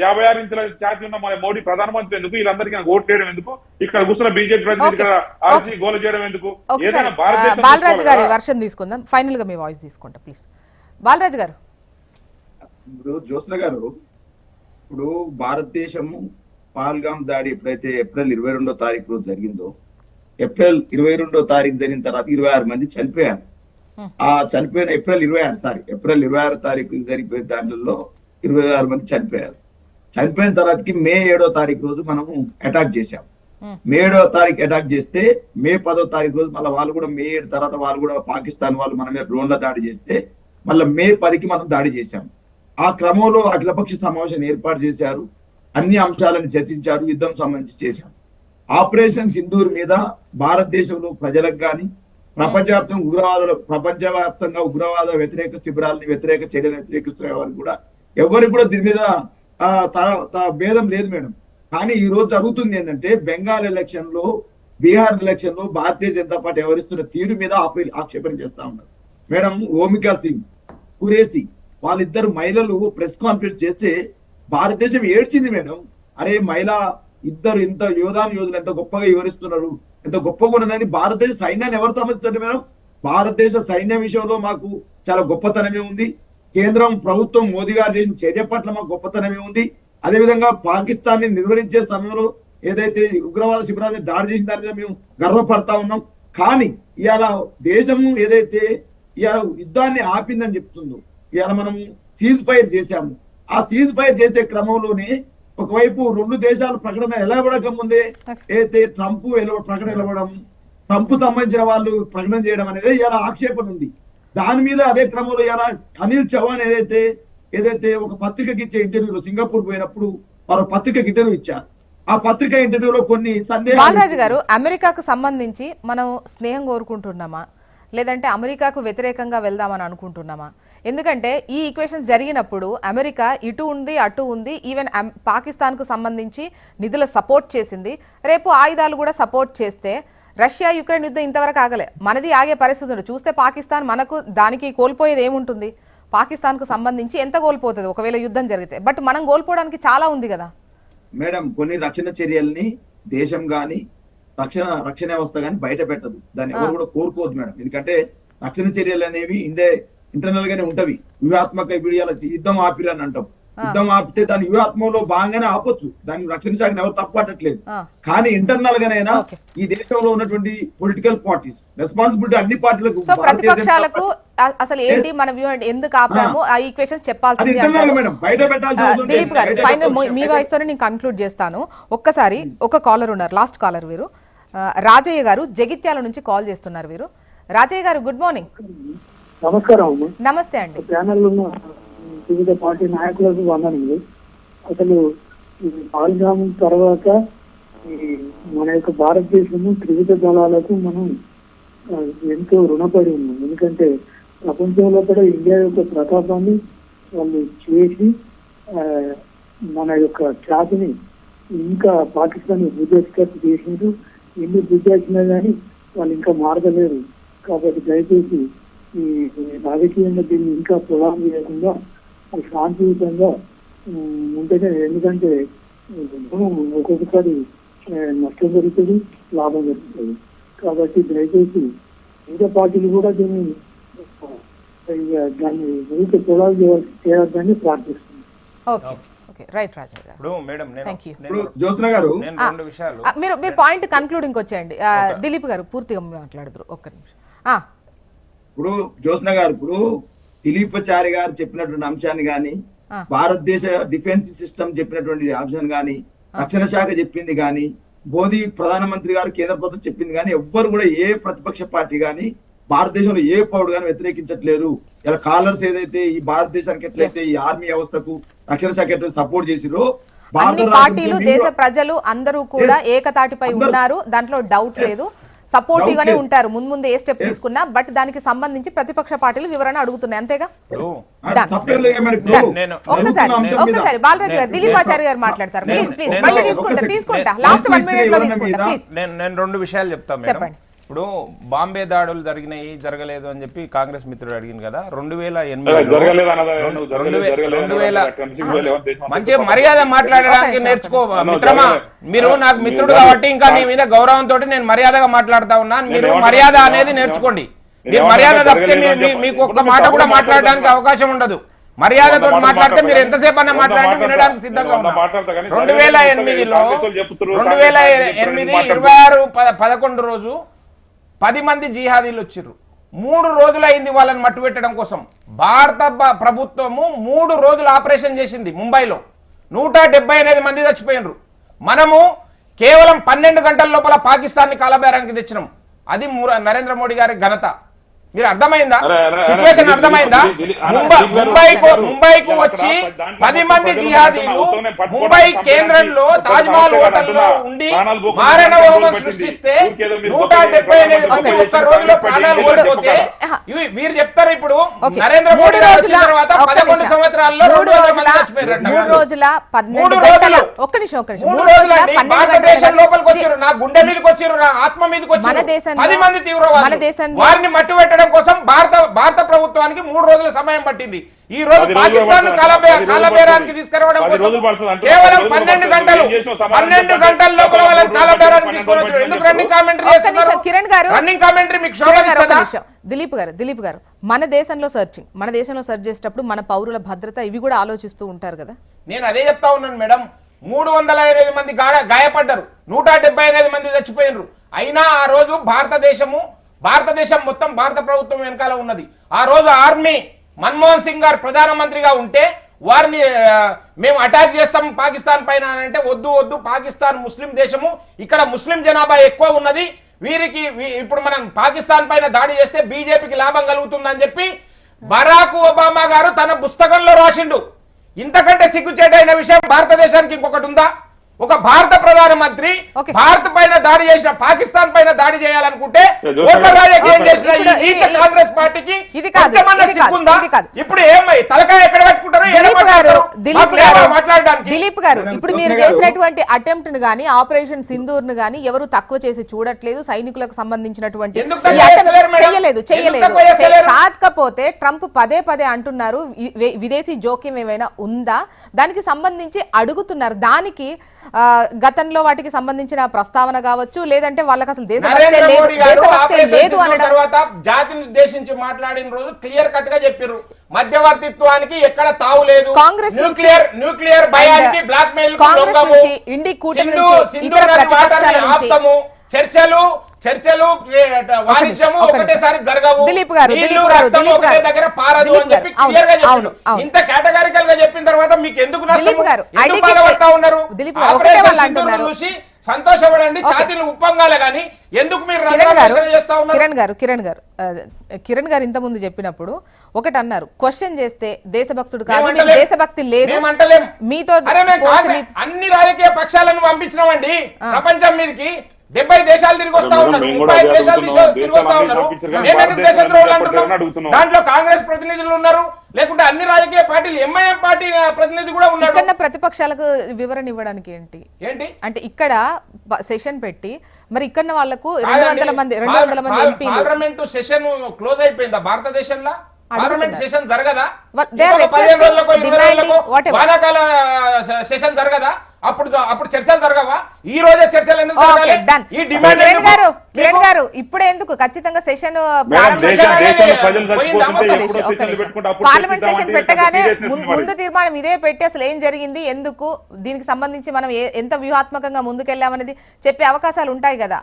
56 ఇంచుల ఛాతీ ఉన్న మన మోడీ ప్రధానమంత్రి ఎందుకు, వీళ్ళందరికీ ఓట్ చేయడం ఎందుకు, ఇక్కడ కూర్చున్న బీజేపీ ప్రతినిధి ఇక్కడ ఆర్సీ గోల చేయడం ఎందుకు? ఏదైనా భారతదేశం. బాలరాజు గారి వర్షన్ తీసుకుందాం, ఫైనల్ గా మీ వాయిస్ తీసుకుంటా ప్లీజ్. బాలరాజు గారు. ఇప్పుడు జ్యోత్స్న గారు, ఇప్పుడు భారతదేశము పహల్గాం దాడి ఎప్పుడైతే ఏప్రిల్ 22వ తారీఖు రోజు జరిగిందో, ఏప్రిల్ 22వ తారీఖు జరిగిన తర్వాత 26 మంది చనిపోయారు. ఆ చనిపోయిన ఏప్రిల్ 26వ తారీఖు జరిగిపోయిన దాంట్లో 26 మంది చనిపోయారు. చనిపోయిన తర్వాతకి మే 7వ తారీఖు రోజు మనము అటాక్ చేశాం. మే 7వ తారీఖు అటాక్ చేస్తే మే 10వ తారీఖు రోజు మళ్ళీ వాళ్ళు కూడా మే 7 తర్వాత వాళ్ళు కూడా పాకిస్తాన్ వాళ్ళు మన మీద డ్రోన్ల దాడి చేస్తే మళ్ళీ మే 10కి మనం దాడి చేశాం. ఆ క్రమంలో అఖిలపక్ష సమావేశాన్ని ఏర్పాటు చేశారు, అన్ని అంశాలను చర్చించారు, యుద్ధం సంబంధించి చేశారు. ఆపరేషన్ సింధూర్ మీద భారతదేశంలో ప్రజలకు కానీ ప్రపంచవ్యాప్తంగా ఉగ్రవాద వ్యతిరేక శిబిరాలని వ్యతిరేక చర్యలు వ్యతిరేకిస్తున్న ఎవరికి కూడా దీని మీద భేదం లేదు మేడం. కానీ ఈ రోజు జరుగుతుంది ఏంటంటే, బెంగాల్ ఎలక్షన్ లో, బీహార్ ఎలక్షన్ లో భారతీయ జనతా పార్టీ వ్యవహరిస్తున్న తీరు మీద ఆక్షేపణ చేస్తా ఉన్నారు మేడం. ఓమికా సింగ్, కురేసి వాళ్ళిద్దరు మహిళలు ప్రెస్ కాన్ఫరెన్స్ చేస్తే భారతదేశం ఏడ్చింది మేడం. అరే మహిళా ఇద్దరు ఇంత యోధులు ఎంత గొప్పగా వివరిస్తున్నారు, ఎంత గొప్పగా ఉన్నదని. భారతదేశ సైన్యాన్ని ఎవరు సమర్థిస్తారు మేడం? భారతదేశ సైన్య విషయంలో మాకు చాలా గొప్పతనమే ఉంది. కేంద్రం ప్రభుత్వం మోదీ గారు చేసిన చర్య పట్ల మాకు గొప్పతనమే ఉంది. అదేవిధంగా పాకిస్తాన్ ని నిర్వహించే సమయంలో ఏదైతే ఉగ్రవాద శిబిరాన్ని దాడి చేసిన దాని మీద మేము గర్వపడతా ఉన్నాం. కానీ ఇవాళ దేశము ఏదైతే ఇవాళ యుద్ధాన్ని ఆపిందని చెప్తుందో, ఇవాళ మనం సీజ్ ఫైర్ చేశాము. ఆ సీజ్ ఫైర్ చేసే క్రమంలోనే ఒకవైపు రెండు దేశాలు ప్రకటన వెలువడక ముందే ఏదైతే ట్రంప్ ప్రకటన వెలువడం, ట్రంప్ సంబంధించిన వాళ్ళు ప్రకటన చేయడం అనేది ఇలా ఆక్షేపణ ఉంది. దాని మీద అదే క్రమంలో ఇలా అనిల్ చౌహాన్ ఏదైతే ఒక పత్రికకి ఇచ్చే ఇంటర్వ్యూలో సింగపూర్ పోయినప్పుడు వారు పత్రికకి ఇంటర్వ్యూ ఇచ్చారు. ఆ పత్రిక ఇంటర్వ్యూలో కొన్ని సందేహాలు. బాలరాజు గారు, అమెరికాకు సంబంధించి మనం స్నేహం కోరుకుంటున్నామా, లేదంటే అమెరికాకు వ్యతిరేకంగా వెళ్దామని అనుకుంటున్నామా? ఎందుకంటే ఈ ఈక్వేషన్ జరిగినప్పుడు అమెరికా ఇటు ఉంది అటు ఉంది, ఈవెన్ పాకిస్తాన్కు సంబంధించి నిధుల సపోర్ట్ చేసింది. రేపు ఆయుధాలు కూడా సపోర్ట్ చేస్తే రష్యా యుక్రెయిన్ యుద్ధం ఇంతవరకు ఆగలే, మనది ఆగే పరిస్థితి ఉంది. చూస్తే పాకిస్తాన్ మనకు దానికి కోల్పోయేది ఏముంటుంది? పాకిస్తాన్కు సంబంధించి ఎంత కోల్పోతుంది ఒకవేళ యుద్ధం జరిగితే? బట్ మనం కోల్పోవడానికి చాలా ఉంది కదా మేడం. కొన్ని రక్షణ చర్యల్ని దేశం గాని రక్షణ వ్యవస్థ గాని బయట పెట్టదు, దాన్ని ఎవరు కూడా కోరుకోవద్దు మేడం. ఎందుకంటే రక్షణ చర్యలు అనేవి ఇంటర్నల్ గానే ఉంటవి. వ్యూహాత్మక యుద్ధం ఆపిరని అంటాం. యుద్ధం ఆపితే దాని వ్యూహాత్మలో భాగంగానే ఆపొచ్చు, దాని రక్షణ శాఖను ఎవరు తప్పట్టట్లేదు. కానీ ఇంటర్నల్ గానైనా ఈ దేశంలో ఉన్నటువంటి పొలిటికల్ పార్టీస్ రెస్పాన్సిబిలిటీ అన్ని పార్టీలకు, సో ప్రతిపక్షాలకు అసలు ఏంటి మన వ్యూ ఎందుకు ఆపాము ఆ ఈక్వేషన్స్ చెప్పాల్సింది అంటారు. దిలీప్ గారు, ఫైనల్ మీ వాయిస్ తోనే నేను కన్క్లూడ్ చేస్తాను. ఒక్కసారి ఒక కాలర్ ఉన్నారు, లాస్ట్ కాలర్ వీరు రాజయ్య గారు జగిత్యాల నుంచి కాల్ చేస్తున్నారు. వీరు రాజయ్య గారు, గుడ్ మార్నింగ్. నమస్కారం. నమస్తే అండి. ప్యానెల్ ఉన్న వివిధ పార్టీ నాయకులకు వందనములు. అసలు ఈ పాల్గాము తర్వాత ఈ మన యొక్క భారతదేశము త్రివిధ దళాలకు మనం ఎంతో రుణపడి ఉన్నాం. ఎందుకంటే ప్రపంచంలో కూడా ఇండియా యొక్క ప్రతాపాన్ని వాళ్ళు చేసి మన యొక్క ఖ్యాతిని ఇంకా పాకిస్తాన్ బుద్ధేసికట్టు చేసినారు. ఎన్ని బుద్ధేసినా కానీ వాళ్ళు ఇంకా మారదలేరు. కాబట్టి దయచేసి ఈ రాజకీయంగా దీన్ని ఇంకా పొలాం చేయకుండా శాంతియుతంగా ఉంటేనే. ఎందుకంటే ఒక్కొక్కసారి నష్టం జరుగుతుంది, లాభం జరుగుతుంది. కాబట్టి దయచేసి మిగతా పార్టీలు కూడా దాన్ని ఊరికి పొలాలు చేయాలని ప్రార్థిస్తుంది. మీరు పాయింట్ కన్క్లూడింగ్ వచ్చేయండి. దిలీప్ గారు పూర్తిగా మాట్లాడదురు. ఒక్క నిమిషం. ఇప్పుడు జ్యోత్స్న గారు, ఇప్పుడు దిలీపాచారి గారు చెప్పినటువంటి అంశాన్ని గాని, భారతదేశ డిఫెన్స్ సిస్టమ్ చెప్పినటువంటి అంశాన్ని గాని, రక్షణ శాఖ చెప్పింది గాని, మోదీ ప్రధానమంత్రి గారు కేంద్ర ప్రభుత్వం చెప్పింది గాని, ఎవ్వరు కూడా ఏ ప్రతిపక్ష పార్టీ గాని భారతదేశంలో ఏ పౌరుడు గాని వ్యతిరేకించట్లేరు. ఇలా కాలర్స్ ఏదైతే ఈ భారతదేశానికి ఎట్లయితే ఈ ఆర్మీ వ్యవస్థకు రక్షణ శాఖ ఎట్లయితే సపోర్ట్ చేసిరో, అన్ని పార్టీలు దేశ ప్రజలు అందరూ కూడా ఏకతాటిపై ఉన్నారు, దాంట్లో డౌట్ లేదు. సపోర్టివ్ గానే ఉంటారు ముందు ఏ స్టెప్ తీసుకున్నా. బట్ దానికి సంబంధించి ప్రతిపక్ష పార్టీలు వివరణ అడుగుతున్నాయి, అంతేగా? ఒక్కసారి బాలరాజు గారు, దిలీపాచారి గారు మాట్లాడతారు. ప్లీజ్ మళ్ళీ తీసుకుంటా లాస్ట్ 1 minute లో తీసుకుంటా. ప్లీజ్ నేను 2 విషయాలు చెప్తాను. చెప్పండి. ఇప్పుడు బాంబే దాడులు జరగలేదు అని చెప్పి కాంగ్రెస్ మిత్రుడు అడిగింది కదా. 2008 మంచి మర్యాద మాట్లాడడానికి నేర్చుకో మిత్రమా. మీరు నాకు మిత్రుడు కాబట్టి ఇంకా నీ మీద గౌరవంతో నేను మర్యాదగా మాట్లాడుతా ఉన్నాను. మీరు మర్యాద అనేది నేర్చుకోండి. మీరు మర్యాద తప్పితే మీకు ఒక్క మాట కూడా మాట్లాడడానికి అవకాశం ఉండదు. మర్యాదతో మాట్లాడితే మీరు ఎంతసేపు అన్నా మాట్లాడి వినడానికి సిద్ధంగా ఉన్నారు. 2008 26/11 రోజు 10 మంది జిహాదీలు వచ్చిర్రు. 3 రోజులైంది వాళ్ళని మట్టు పెట్టడం కోసం. భారత ప్రభుత్వము 3 రోజులు ఆపరేషన్ చేసింది. ముంబైలో 178 మంది చచ్చిపోయినరు. మనము కేవలం 12 గంటల లోపల పాకిస్తాన్ని కాలబేరానికి తెచ్చినాం. అది నరేంద్ర మోడీ గారి ఘనత. మీరు అర్థమైందా? సిచ్యువేషన్ అర్థమైందా? ముంబైకు వచ్చి 10 మంది జిహాదీలు ముంబై కేంద్రంలో తాజ్మహల్ హోటల్లో ఉండి మారణ హోమం సృష్టిస్తే 178 మంది ఒక్క రోజులో ప్రాణాలు కోల్పోతే మీరు చెప్తారు. ఇప్పుడు నరేంద్ర మోడీ వచ్చిన తర్వాత 11 సంవత్సరాల్లో 3 రోజుల 12 గంటల ఒక్క నిమిషం భారతదేశం లోపలికి వచ్చారు. నా గుండె మీదకి వచ్చారు, నా ఆత్మ మీదకి వచ్చారు 10 మంది తీవ్రవాదులు. వారిని మట్టు పెట్టడం చేయడం కోసం భారత ప్రభుత్వానికి 3 రోజుల సమయం పట్టింది. ఈ రోజు 10 రోజులు పాకిస్తాన్ పడుతుంది. కాలబేరానికి తీసుకురావడం 10 కోసం రోజులు పడుతుంది. కేవలం 10 12 రోజులు గంటలు చేసిన సమాధానం 12 గంటల లోపల వాళ్ళని కాలబేరానికి తీసుకొని వచ్చారు. ఎందుకు రన్నింగ్ కామెంటరీ ఒక్క చేస్తున్నారు? నిమిషం, కిరణ్ గారు. రన్నింగ్ కామెంటరీ మీకు కిరణ్ గారు, ఒక్క శోభిస్తుందా? నిమిషం. దిలీప్ గారు మన దేశంలో సెర్చ్ చేసేటప్పుడు మన పౌరుల భద్రత ఇవి కూడా ఆలోచిస్తూ ఉంటారు కదా. నేను అదే చెప్తా ఉన్నాను మేడం. 308 మంది గాయపడ్డారు, 178 మంది చచ్చిపోయినరు. అయినా ఆ రోజు భారతదేశం మొత్తం భారత ప్రభుత్వం వెనకాల ఉన్నది. ఆ రోజు ఆర్మీ మన్మోహన్ సింగ్ గారు ప్రధానమంత్రిగా ఉంటే వారిని మేము అటాక్ చేస్తాం పాకిస్తాన్ పైన అంటే వద్దు, పాకిస్తాన్ ముస్లిం దేశము, ఇక్కడ ముస్లిం జనాభా ఎక్కువ ఉన్నది, వీరికి ఇప్పుడు మనం పాకిస్తాన్ పైన దాడి చేస్తే బీజేపీకి లాభం కలుగుతుందని చెప్పి బరాక్ ఒబామా గారు తన పుస్తకంలో రాసిండు. ఇంతకంటే సిగ్గుచేటైన విషయం భారతదేశానికి ఇంకొకటి ఉందా? ఒక భారత ప్రధానమంత్రి భారత్ పైన దాడి చేసిన పాకిస్తాన్ పైన దాడి చేయాలనుకుంటే ఓట్ల రాజకీయం చేసిన ఈ కాంగ్రెస్ పార్టీకి సిగ్గుందా? ఇప్పుడు ఏమై తలకాయ ఎక్కడ పెట్టుకుంటారో మాట్లాడడానికి. దిలీప్ గారు, ఇప్పుడు మీరు చేసినటువంటి అటెంప్ట్ ను గానీ ఆపరేషన్ సింధూర్ ను గానీ ఎవరు తక్కువ చేసి చూడట్లేదు. సైనికులకు సంబంధించినటువంటి చేయలేదు. కాకపోతే ట్రంప్ పదే అంటున్నారు విదేశీ జోక్యం ఏమైనా ఉందా, దానికి సంబంధించి అడుగుతున్నారు. దానికి గతంలో వాటికి సంబంధించిన ప్రస్తావన కావచ్చు, లేదంటే వాళ్ళకి అసలు దేశభక్తే లేదు అనడం. తర్వాత జాతిని ఉద్దేశించి మాట్లాడిన రోజు క్లియర్ కట్ గా చెప్పారు మధ్యవర్తిత్వానికి ఎక్కడ తావు లేదు. కాంగ్రెస్ న్యూక్లియర్ భయానికి బ్లాక్ మెయిల్ ఇండి కూటమి నుంచి ఇతర ప్రతిపక్షాల నుంచి చర్చలు వాణిజ్యము ఒకటేసారి జరగవు. దిలీప్ గారు దగ్గర పారదు అని చెప్పి క్లియర్ గా చెప్పారు. ఇంత కేటగారికల్ గా చెప్పిన తర్వాత మీకు ఎందుకు బాధపడతా ఉన్నారు? చూసి సంతోషపడండి, ఛాతీలు ఉప్పంగాలే గానీ ఎందుకు మీరు చేస్తా ఉన్నారు? కిరణ్ గారు ఇంత ముందు చెప్పినప్పుడు ఒకటి అన్నారు, క్వశ్చన్ చేస్తే దేశభక్తుడు కాదు, దేశభక్తి లేదు. మీతో అన్ని రాజకీయ పక్షాలను పంపించినామండి ప్రపంచం మీదకి. 70 దేశాలు తిరిగి వస్తా ఉన్నారు, 35 దేశాలు తిరిగి వస్తా ఉన్నారు. మేమెందుకు దేశద్రోహులు అంటున్నాం? దాంట్లో కాంగ్రెస్ ప్రతినిధులు ఉన్నారు, లేకుంటే అన్ని రాజకీయ పార్టీలు ఎంఐఎం పార్టీ ప్రతినిధి కూడా ఉన్నారు. ఇక్కడ ప్రతిపక్షాలకు వివరణ ఇవ్వడానికి ఏంటి అంటే ఇక్కడ సెషన్ పెట్టి మరి ఇక్కడ వాళ్ళకు 200 మంది ఎంపీలు. పార్లమెంట్ సెషన్ క్లోజ్ అయిపోయిందా భారతదేశంలో? పార్లమెంట్ సెషన్ జరగదా? వానాకాల సెషన్ జరగదా? అప్పుడు చర్చలు జరగవా? ఈ రోజే చర్చలు ఎందుకు జరగాలి? ఈ డిమాండ్ కిరణ్ గారు ఇప్పుడే ఎందుకు ఖచ్చితంగా సెషన్ పార్లమెంట్ సెషన్ పెట్టగానే ముందు తీర్మానం ఇదే పెట్టి అసలు ఏం జరిగింది, ఎందుకు, దీనికి సంబంధించి మనం ఎంత వ్యూహాత్మకంగా ముందుకెళ్ళామనేది చెప్పే అవకాశాలు ఉంటాయి కదా.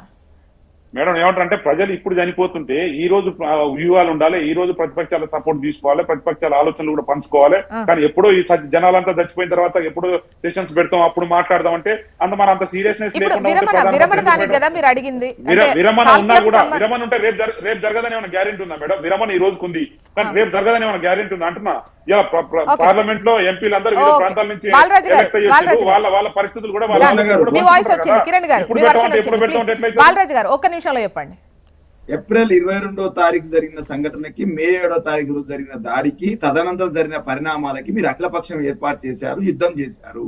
మేడం ఏమంటారంటే ప్రజలు ఇప్పుడు చనిపోతుంటే ఈ రోజు వ్యూహాలు ఉండాలి, ఈ రోజు ప్రతిపక్షాల సపోర్ట్ తీసుకోవాలి, ప్రతిపక్షాల ఆలోచనలు కూడా పంచుకోవాలి. కానీ ఎప్పుడో ఈ జనాలంతా చచ్చిపోయిన తర్వాత ఎప్పుడు సెషన్స్ పెడతాం అప్పుడు మాట్లాడదాం అంటే మన అంత సీరియస్నెస్ విరమణ ఉన్నా కూడా విరమణ ఉంటే రేపు జరగదని ఏమైనా గ్యారెంటీ ఉందా మేడం? విరమణ ఈ రోజుకు ఉంది కానీ రేపు జరగదని ఏమైనా గ్యారెంటీ ఉందా అంటున్నా. ఇలా పార్లమెంట్ లో ఎంపీలందరూ వివిధ ప్రాంతాల నుంచి వాళ్ళ పరిస్థితులు కూడా చెప్పండి. ఏప్రిల్ 22వ తారీఖు జరిగిన సంఘటనకి, మే 7వ తారీఖు రోజు జరిగిన దాడికి, తదనంతరం జరిగిన పరిణామాలకి మీరు అఖిలపక్షం ఏర్పాటు చేశారు, యుద్ధం చేశారు.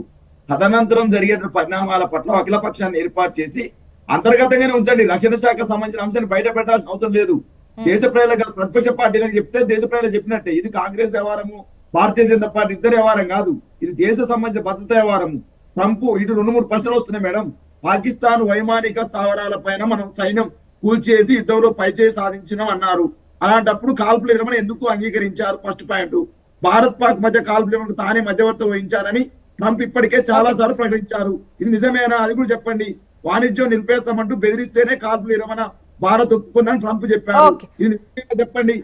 తదనంతరం జరిగే పరిణామాల పట్ల అఖిలపక్షాన్ని ఏర్పాటు చేసి అంతర్గతంగానే ఉంచండి. రక్షణ శాఖకు సంబంధించిన అంశాన్ని బయట పెట్టాల్సిన అవసరం లేదు. దేశ ప్రజలకు, ప్రతిపక్ష పార్టీలకు చెప్తే దేశ ప్రజలకు చెప్పినట్టే. ఇది కాంగ్రెస్ వ్యవహారము, భారతీయ జనతా పార్టీ ఇద్దరు వ్యవహారం కాదు. ఇది దేశ సంబంధించిన భద్రత వ్యవహారము. ట్రంప్ ఇటు 2-3 ప్రశ్నలు వస్తున్నాయి మేడం. పాకిస్తాన్ వైమానిక స్థావరాల పైన మనం సైన్యం కూల్చేసి యుద్ధంలో పైచేయి సాధించినాం అన్నారు. అలాంటప్పుడు కాల్పుల విరమణ ఎందుకు అంగీకరించారు? First point. భారత్ పాక్ మధ్య కాల్పుల విరమణకు తానే మధ్యవర్తి వహించారని ట్రంప్ ఇప్పటికే చాలా సార్లు ప్రకటించారు. ఇది నిజమేనా? అది కూడా చెప్పండి. వాణిజ్యం నిలిపేస్తామంటూ బెదిరిస్తేనే కాల్పుల విరమణ భారత్ ఒప్పుకుందని ట్రంప్ చెప్పారు. ఇది చెప్పండి.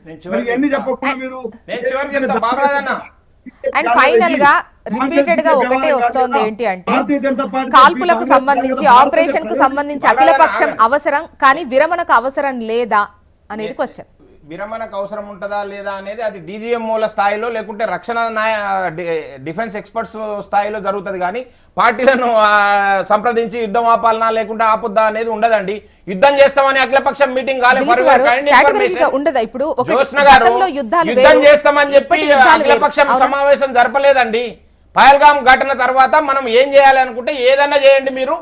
ఎన్ని చెప్పకుండా మీరు అండ్ ఫైనల్ గా రిపీటెడ్ గా ఒకటే వస్తోంది ఏంటి అంటే, కాల్పులకు సంబంధించి ఆపరేషన్ కు సంబంధించి అఖిలపక్షం అవసరం కానీ విరమణకు అవసరం లేదా అనేది క్వశ్చన్. విరమణకు అవసరం ఉంటుందా లేదా అనేది అది డీజీఎంఓల స్థాయిలో లేకుంటే రక్షణ డిఫెన్స్ ఎక్స్పర్ట్స్ స్థాయిలో జరుగుతుంది. కానీ పార్టీలను సంప్రదించి యుద్ధం ఆపాలనా లేకుంటే ఆపుద్దా అనేది ఉండదండి. యుద్ధం చేస్తామని అఖిలపక్షం మీటింగ్ ఉండదా? ఇప్పుడు యుద్ధం చేస్తామని చెప్పి అఖిలపక్షం సమావేశం జరపలేదండి. పహల్గామ్ ఘటన తర్వాత మనం ఏం చేయాలి అనుకుంటే ఏదన్నా చేయండి, మీరు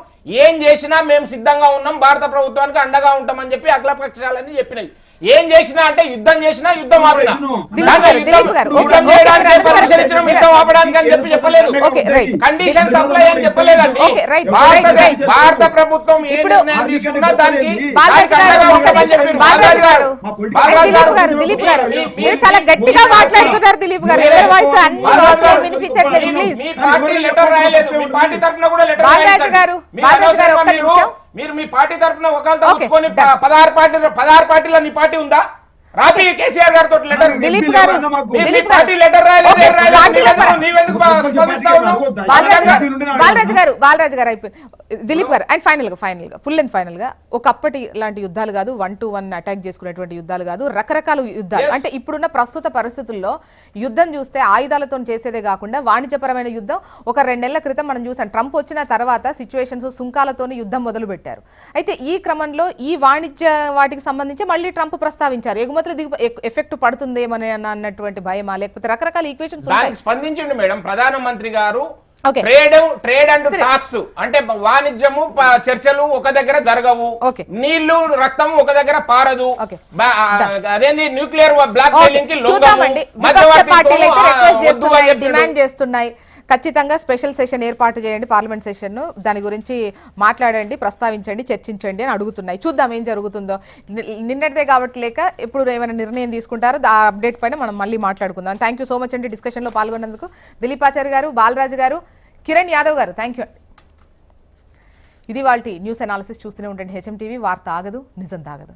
ఏం చేసినా మేము సిద్ధంగా ఉన్నాం, భారత ప్రభుత్వానికి అండగా ఉంటామని చెప్పి అఖిలపక్షాలన్నీ చెప్పినాయి. ఏం చేసినా అంటే యుద్ధం చేసినా యుద్ధం ఆపినా, యుద్ధం చేయడానికి పర్మిషన్ ఇచ్చిన యుద్ధం ఆపడానికి అని చెప్పి చెప్పలేదు, కండిషన్ సప్లై అని చెప్పలేదండి. భారత ప్రభుత్వం ఏ నిర్ణయం తీసుకున్నా దానికి దిలీప్ గారు మీరు చాలా గట్టిగా మాట్లాడుతున్నారు. దిలీప్ గారు ఎవరి వాయిస్ అన్ని వినిపించట్లేదు. ప్లీజ్ మీ పార్టీ లెటర్ రాయలేదు, మీ పార్టీ తరఫున కూడా లెటర్ బాలరాజు గారు ఒక్క నిమిషం. మీరు మీ పార్టీ తరఫున ఒకళ్ళతో ఉంచుకొని 16 పార్టీలో నీ పార్టీ ఉందా? రాపి కేసీఆర్ గారితో లెటర్. దిలీప్ గారు పార్టీ లెటర్ రాయలేదు, బాలరాజు గారు అయిపోయింది. దిలీప్ గారు అండ్ ఫైనల్ గా ఫుల్ అండ్ ఫైనల్ గా ఒకప్పటి లాంటి యుద్ధాలు కాదు, 1-to-1 అటాక్ చేసుకునేటువంటి యుద్ధాలు కాదు, రకరకాల యుద్ధాలు. అంటే ఇప్పుడున్న ప్రస్తుత పరిస్థితుల్లో యుద్ధం చూస్తే ఆయుధాలతో చేసేదే కాకుండా వాణిజ్యపరమైన యుద్ధం. ఒక 2 నెలల క్రితం మనం చూసాం, ట్రంప్ వచ్చిన తర్వాత సిచ్యువేషన్స్ సుంకాలతోని యుద్ధం మొదలు పెట్టారు. అయితే ఈ క్రమంలో ఈ వాణిజ్య వాటికి సంబంధించి మళ్ళీ ట్రంప్ ప్రస్తావించారు, ఎగుమతుల ఎఫెక్ట్ పడుతుందేమని అన్నటువంటి భయమా, లేకపోతే రకరకాల ఈక్వేషన్స్ స్పందించండి మేడం ప్రధానమంత్రి గారు. Okay. ట్రేడ్ అండ్ టాక్స్ అంటే వాణిజ్యము చర్చలు ఒక దగ్గర జరగవు, నీళ్లు రక్తం ఒక దగ్గర పారదు, అదేంది న్యూక్లియర్ బ్లాక్ మెయిలింగ్ కి చూద్దామండి. విపక్ష పార్టీలు అయితే రిక్వెస్ట్ చేస్తున్నాయి, డిమాండ్ చేస్తున్నాయి, ఖచ్చితంగా స్పెషల్ సెషన్ ఏర్పాటు చేయండి, పార్లమెంట్ సెషన్, దాని గురించి మాట్లాడండి, ప్రస్తావించండి, చర్చించండి అని అడుగుతున్నాయి. చూద్దాం ఏం జరుగుతుందో. నిన్నటిదే కాబట్టి లేక ఎప్పుడు ఏమైనా నిర్ణయం తీసుకుంటారో ఆ అప్డేట్ పైన మనం మళ్ళీ మాట్లాడుకుందాం. థ్యాంక్ యూ సో మచ్ అండి డిస్కషన్లో పాల్గొన్నందుకు. దిలీపాచారి గారు, బాలరాజు గారు, కిరణ్ యాదవ్ గారు, థ్యాంక్ యూ అండి. ఇది వాళ్ళ న్యూస్ అనాలిసిస్. చూస్తూనే ఉండండి హెచ్ఎం టీవీ. వార్త ఆగదు, నిజం తాగదు.